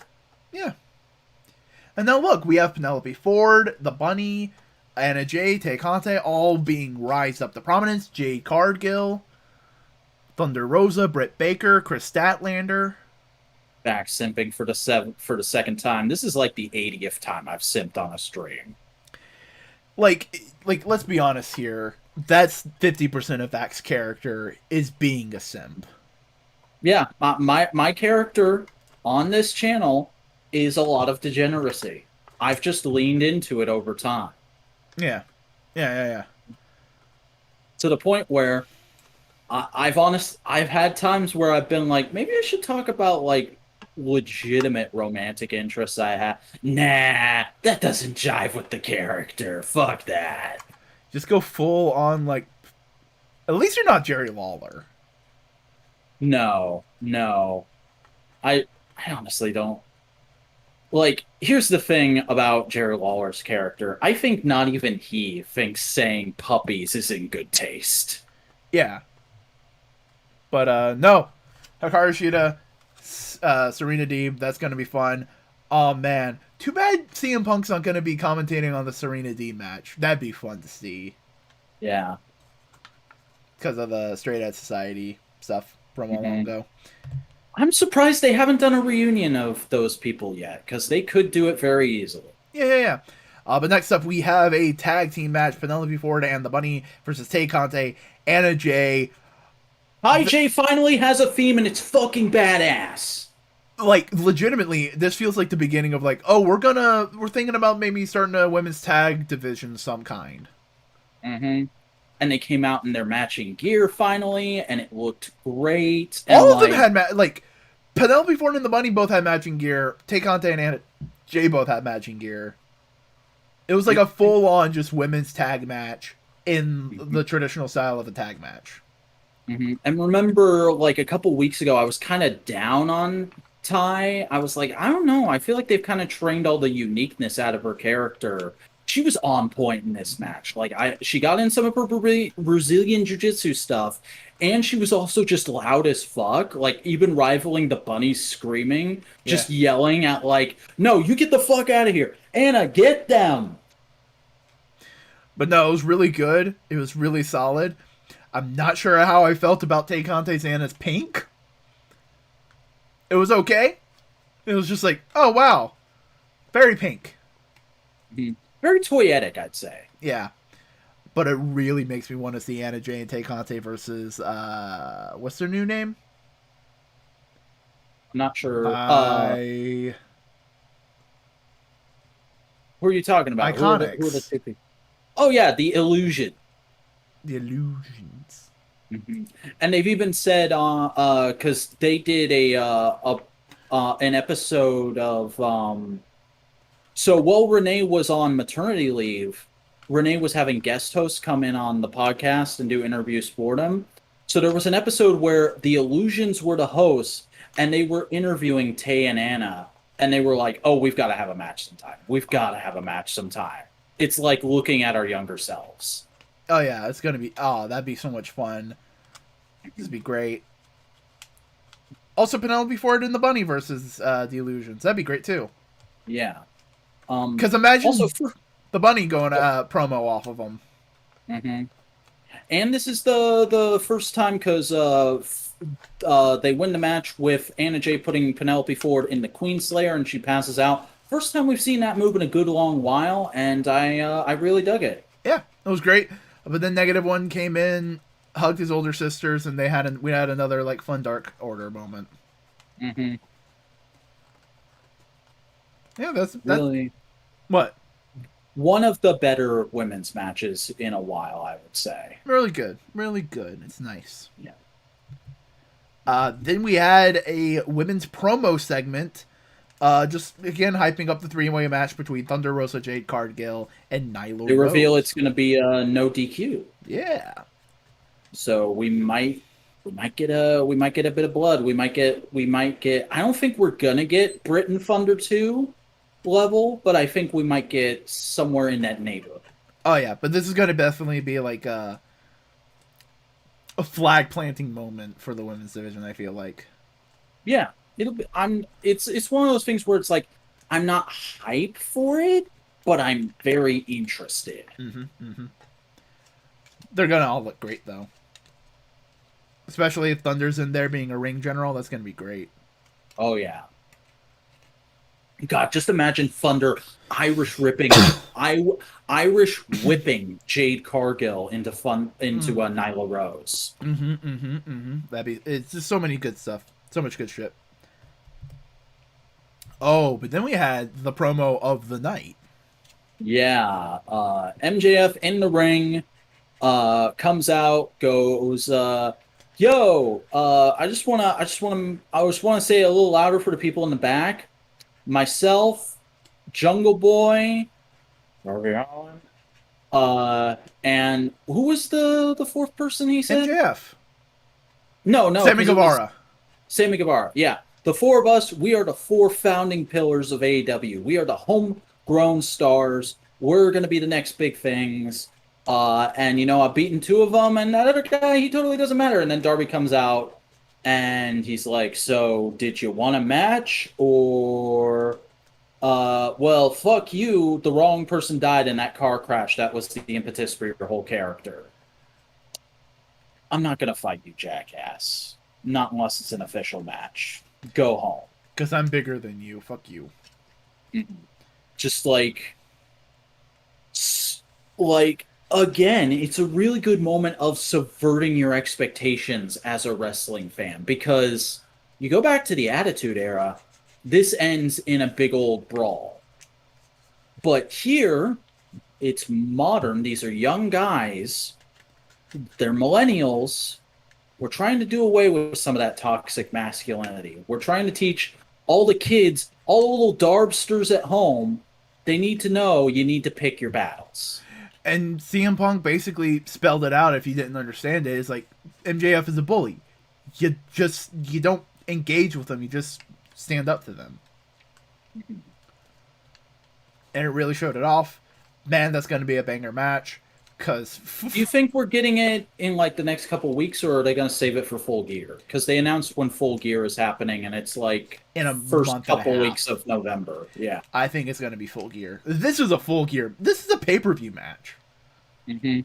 Yeah. And now look, we have Penelope Fjord, the Bunny, Anna Jay, Tay Conte, all being rised up to prominence. Jade Cargill, Thunder Rosa, Britt Baker, Chris Statlander. Back simping for the second time. This is like the 80th time I've simped on a stream. Like let's be honest here. That's 50% of Vak's character is being a simp. Yeah, my character on this channel is a lot of degeneracy. I've just leaned into it over time. Yeah. To the point where I've had times where I've been like, maybe I should talk about like legitimate romantic interests I have. Nah, that doesn't jive with the character. Fuck that. Just go full on like. At least you're not Jerry Lawler. No. I honestly don't. Like, here's the thing about Jerry Lawler's character. I think not even he thinks saying puppies is in good taste. Yeah. But, no. Hikaru Shida, Serena Deeb, that's going to be fun. Oh, man. Too bad CM Punk's not going to be commentating on the Serena Deeb match. That'd be fun to see. Yeah. Because of the Straight Edge Society stuff from a long ago. I'm surprised they haven't done a reunion of those people yet, because they could do it very easily. Yeah. But next up, we have a tag team match. Penelope Fjord and the Bunny versus Tay Conte, Anna Jay. Jay finally has a theme, and it's fucking badass. Like, legitimately, this feels like the beginning of, like, oh, we're thinking about maybe starting a women's tag division of some kind. Mm-hmm. And they came out in their matching gear finally, and it looked great. All of them had Penelope Ford and the Bunny both had matching gear. Tay Conte and Anna Jay both had matching gear. It was like a full-on just women's tag match in the traditional style of a tag match. Mm-hmm. And remember, like a couple weeks ago, I was kind of down on Ty, I was like, I don't know. I feel like they've kind of trained all the uniqueness out of her character. She was on point in this match. She got in some of her Brazilian jiu-jitsu stuff, and she was also just loud as fuck, like even rivaling the bunnies screaming, Yeah. just yelling at like, "No, you get the fuck out of here, Anna, get them!" But no, it was really good. It was really solid. I'm not sure how I felt about Tay Conte's Anna's pink. It was okay. It was just like, oh wow, very pink. Mhm. Very toyetic, I'd say. Yeah. But it really makes me want to see Anna Jay and Tay Conte versus what's their new name? I'm not sure. My Who are you talking about? Who are the Iconics. two people? Oh yeah, the Illusion. The Illusions. Mhm. And they've even said, because they did an episode of, so while Renee was on maternity leave, Renee was having guest hosts come in on the podcast and do interviews for them. So there was an episode where the Illusions were the hosts, and they were interviewing Tay and Anna, and they were like, "Oh, we've got to have a match sometime. We've got to have a match sometime." It's like looking at our younger selves. Oh yeah, it's gonna be. Oh, that'd be so much fun. This would be great. Also, Penelope Ford and the Bunny versus the Illusions. That'd be great too. Yeah. Because imagine Also, the Bunny going promo off of them. mhm. And this is the first time because they win the match with Anna Jay putting Penelope Ford in the Queen Slayer and she passes out. First time we've seen that move in a good long while, and I really dug it. Yeah, it was great. But then Negative One came in, hugged his older sisters, and we had another like fun Dark Order moment. Mm-hmm. Yeah, that's Really what one of the better women's matches in a while, I would say. really good, really good. It's nice. Yeah. Then we had a women's promo segment. Just again hyping up the three-way match between Thunder Rosa, Jade Cargill, and Nyla They reveal Rose. it's going to be no DQ. Yeah. So we might get a bit of blood. We might get. I don't think we're gonna get Britain Thunder 2 level, but I think we might get somewhere in that neighborhood. Oh yeah, but this is gonna definitely be like a flag planting moment for the women's division. I feel like. Yeah, it'll be. It's one of those things where it's like I'm not hyped for it, but I'm very interested. They're gonna all look great though. Especially if Thunder's in there being a ring general, that's gonna be great. Oh yeah. God, just imagine Thunder Irish ripping, Irish whipping Jade Cargill into Nyla Rose. That'd be. It's just so many good stuff. So much good shit. Oh, but then we had the promo of the night. Yeah, MJF in the ring, comes out, goes, "Yo, I just wanna say it a little louder for the people in the back. Myself, Jungle Boy, Darby Allin, and who was the fourth person he said? MJF. No, Sammy Guevara. Sammy Guevara. Yeah, the four of us. We are the four founding pillars of AEW. We are the homegrown stars. We're gonna be the next big things. And I've beaten two of them, and that other guy, he totally doesn't matter. And then Darby comes out, and he's like, "So, did you want a match, or, well, fuck you. The wrong person died in that car crash. That was the impetus for your whole character. I'm not gonna fight you, jackass. Not unless it's an official match. Go home." Because I'm bigger than you. Fuck you. Just like again, it's a really good moment of subverting your expectations as a wrestling fan, because you go back to the Attitude Era, this ends in a big old brawl. But here, it's modern. These are young guys. They're millennials. We're trying to do away with some of that toxic masculinity. We're trying to teach all the kids, all the little darbsters at home, they need to know you need to pick your battles. And CM Punk basically spelled it out if you didn't understand it. It's like, MJF is a bully. You don't engage with him. You just stand up to them. And it really showed it off. Man, that's going to be a banger match. Cause Do you think we're getting it in like the next couple of weeks, or are they going to save it for Full Gear? Because they announced when Full Gear is happening, and it's like in a first month and a couple half. weeks of November. Yeah, I think it's going to be Full Gear. This is a Full Gear. This is a pay-per-view match. mm-hmm.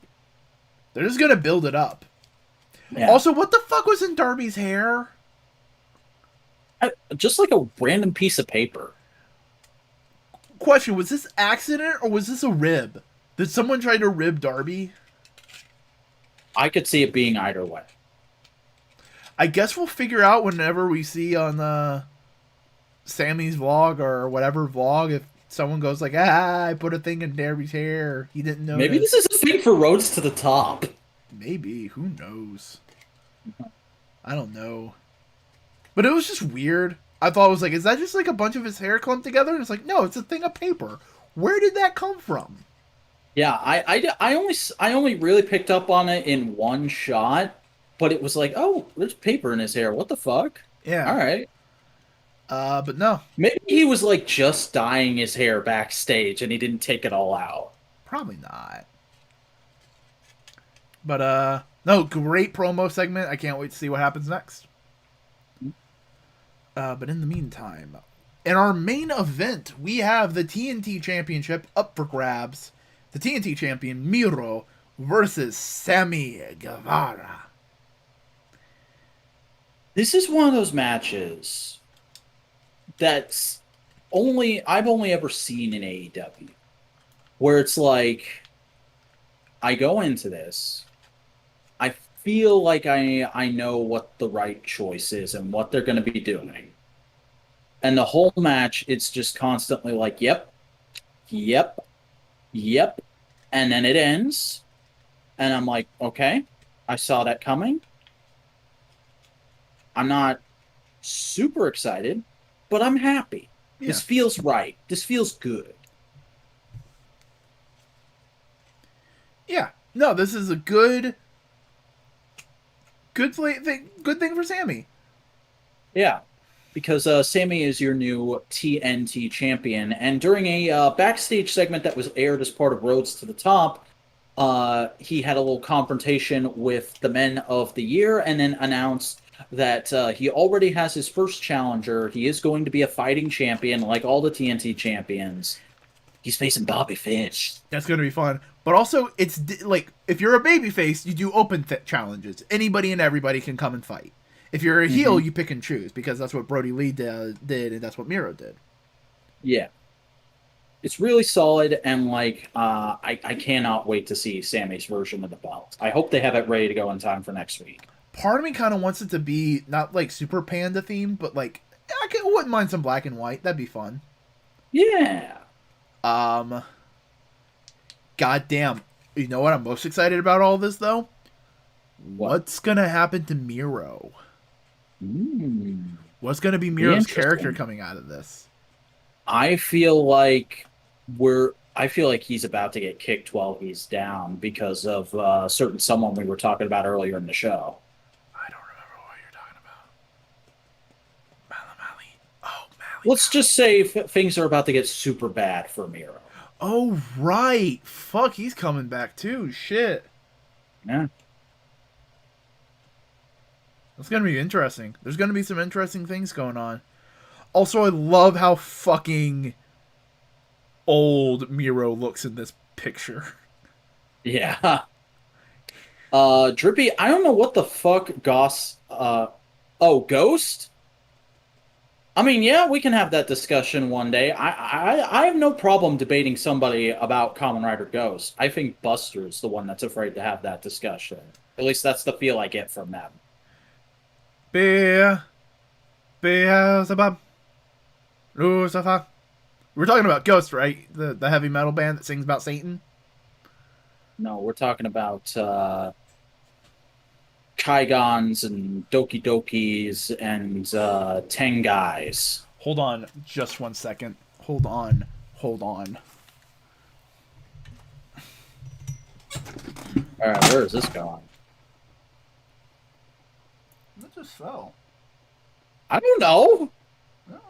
They're just going to build it up. Yeah. Also, what the fuck was in Darby's hair? Just like a random piece of paper. Question, was this accident or was this a rib? Did someone try to rib Darby? I could see it being either way. I guess we'll figure out whenever we see on Sammy's vlog or whatever vlog if someone goes like, I put a thing in Darby's hair. He didn't know. Maybe this is a thing for Roads to the Top. Maybe. Who knows? I don't know. But it was just weird. I thought it was like, is that just like a bunch of his hair clumped together? And it's like, no, it's a thing of paper. Where did that come from? Yeah, I only really picked up on it in one shot, but it was like, oh, there's paper in his hair. What the fuck? Yeah. All right. But no. Maybe he was like just dyeing his hair backstage and he didn't take it all out. Probably not. But no, great promo segment. I can't wait to see what happens next. But in the meantime, in our main event, we have the TNT Championship up for grabs. The TNT Champion, Miro, versus Sammy Guevara. This is one of those matches that's I've only ever seen in AEW. Where it's like, I go into this, I feel like I know what the right choice is and what they're going to be doing. And the whole match, it's just constantly like, yep, yep, yep. And then it ends. And I'm like, okay, I saw that coming. I'm not super excited, but I'm happy. Yeah. This feels right. This feels good. Yeah. No, this is a good thing for Sammy. Yeah. Because Sammy is your new TNT champion. And during a backstage segment that was aired as part of Roads to the Top, he had a little confrontation with the Men of the Year and then announced that he already has his first challenger. He is going to be a fighting champion like all the TNT champions. He's facing Bobby Fish. That's going to be fun. But also, it's like, if you're a babyface, you do open challenges. Anybody and everybody can come and fight. If you're a heel, you pick and choose, because that's what Brody Lee did, and that's what Miro did. Yeah. It's really solid, and like, I cannot wait to see Sammy's version of the belt. I hope they have it ready to go in time for next week. Part of me kind of wants it to be, not like super Panda themed, but like, wouldn't mind some black and white. That'd be fun. Yeah. Goddamn. You know what I'm most excited about all this, though? What's gonna happen to Miro? What's going to be Miro's character coming out of this? I feel like he's about to get kicked while he's down because of certain someone we were talking about earlier in the show. I don't remember what you're talking about. Mally. Oh, Mally. Let's just say things are about to get super bad for Miro. Oh, right. Fuck, he's coming back too. Shit. Yeah. It's going to be interesting. There's going to be some interesting things going on. Also, I love how fucking old Miro looks in this picture. Yeah. Drippy, I don't know what the fuck Ghost? I mean, yeah, we can have that discussion one day. I have no problem debating somebody about Kamen Rider Ghost. I think Buster's the one that's afraid to have that discussion. At least that's the feel I get from them. Beelzebub, Lucifer. We're talking about Ghost, right? The heavy metal band that sings about Satan? No, we're talking about Kaigons and Doki Dokis and Tengais. Hold on just 1 second. Hold on. Alright, where is this going? That just fell. I don't know. No,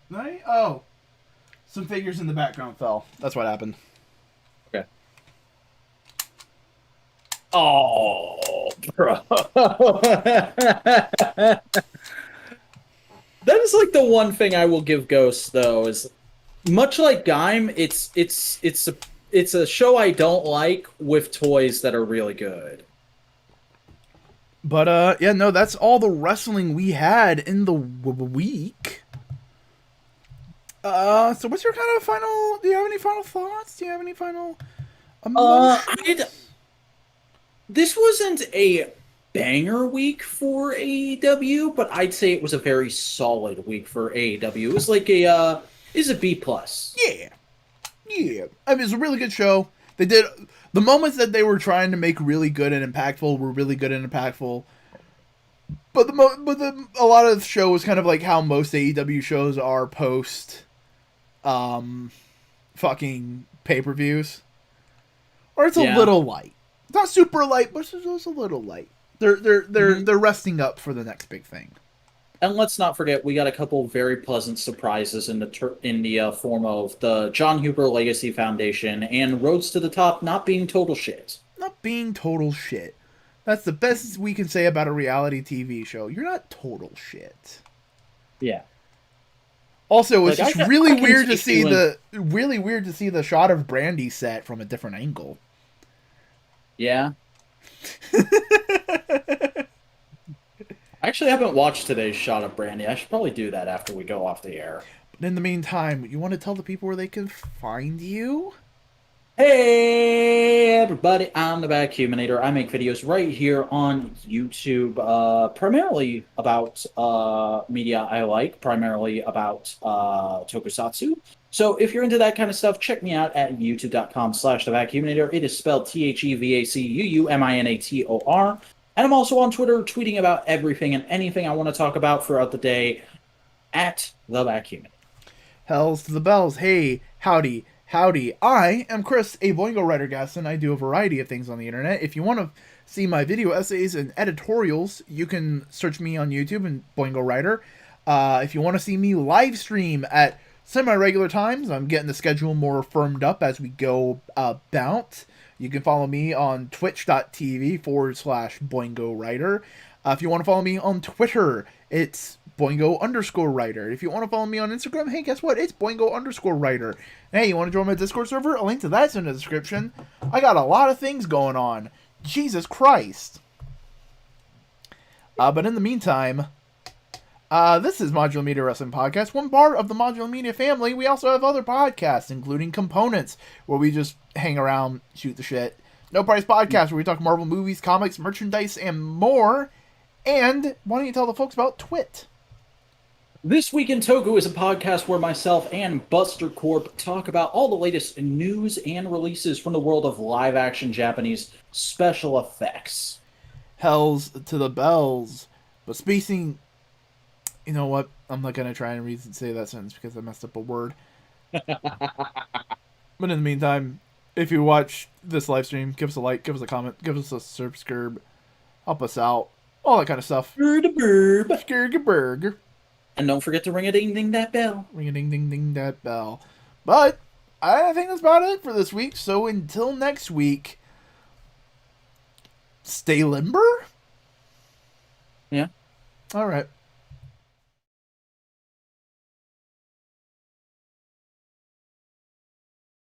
Right? Oh, some figures in the background fell. That's what happened. Okay. Oh, bro. That is like the one thing I will give Ghost though is much like Gaim, it's a show I don't like with toys that are really good. But yeah, no, that's all the wrestling we had in the week. So what's your kind of final? Do you have any final thoughts? Do you have any final I'd emotions? this wasn't a banger week for AEW, but I'd say it was a very solid week for AEW. It was like is a B plus. Yeah, yeah. I mean, it's a really good show. They did the moments that they were trying to make really good and impactful were really good and impactful. But a lot of the show was kind of like how most AEW shows are post, fucking pay-per-views, or it's a Yeah. little light. It's not super light, but it's just a little light. They're resting up for the next big thing. And let's not forget, we got a couple very pleasant surprises in the form of the John Huber Legacy Foundation and Roads to the Top not being total shit. Not being total shit. That's the best we can say about a reality TV show. You're not total shit. Yeah. Also, it's Like just really I can weird to take see you the shot of Brandy set from a different angle. Yeah. I actually haven't watched today's shot of Brandy. I should probably do that after we go off the air. But in the meantime, you want to tell the people where they can find you? Hey everybody, I'm the Vacuuminator. I make videos right here on YouTube, primarily about media I like, primarily about tokusatsu. So if you're into that kind of stuff, check me out at youtube.com/thevacuuminator. It is spelled TheVacuuminator. And I'm also on Twitter tweeting about everything and anything I want to talk about throughout the day at the Vacuuminator. Hells to the bells. Hey, howdy, howdy. I am Chris, a Boingo writer Gaston. I do a variety of things on the internet. If you want to see my video essays and editorials, you can search me on YouTube and Boingo Writer. If you want to see me live stream at semi-regular times, I'm getting the schedule more firmed up as we go about. You can follow me on twitch.tv/Boingo Writer. If you want to follow me on Twitter, it's Boingo_writer. If you want to follow me on Instagram, hey, guess what? It's Boingo_writer. Hey, you want to join my Discord server? A link to that's in the description. I got a lot of things going on. Jesus Christ. But in the meantime, this is Modular Media Wrestling Podcast, one part of the Modular Media family. We also have other podcasts, including Components, where we just hang around, shoot the shit. No Price Podcast, where we talk Marvel movies, comics, merchandise, and more. And why don't you tell the folks about Twit? This Week in Toku is a podcast where myself and Buster Corp talk about all the latest news and releases from the world of live-action Japanese special effects. Hells to the bells. But speaking... You know what? I'm not going to try and say that sentence because I messed up a word. But in the meantime, if you watch this live stream, give us a like, give us a comment, give us a subscribe, help us out, all that kind of stuff. Burger. And don't forget to ring-a-ding-ding that bell. Ring-a-ding-ding-ding that bell. But I think that's about it for this week. So until next week, stay limber? Yeah. All right.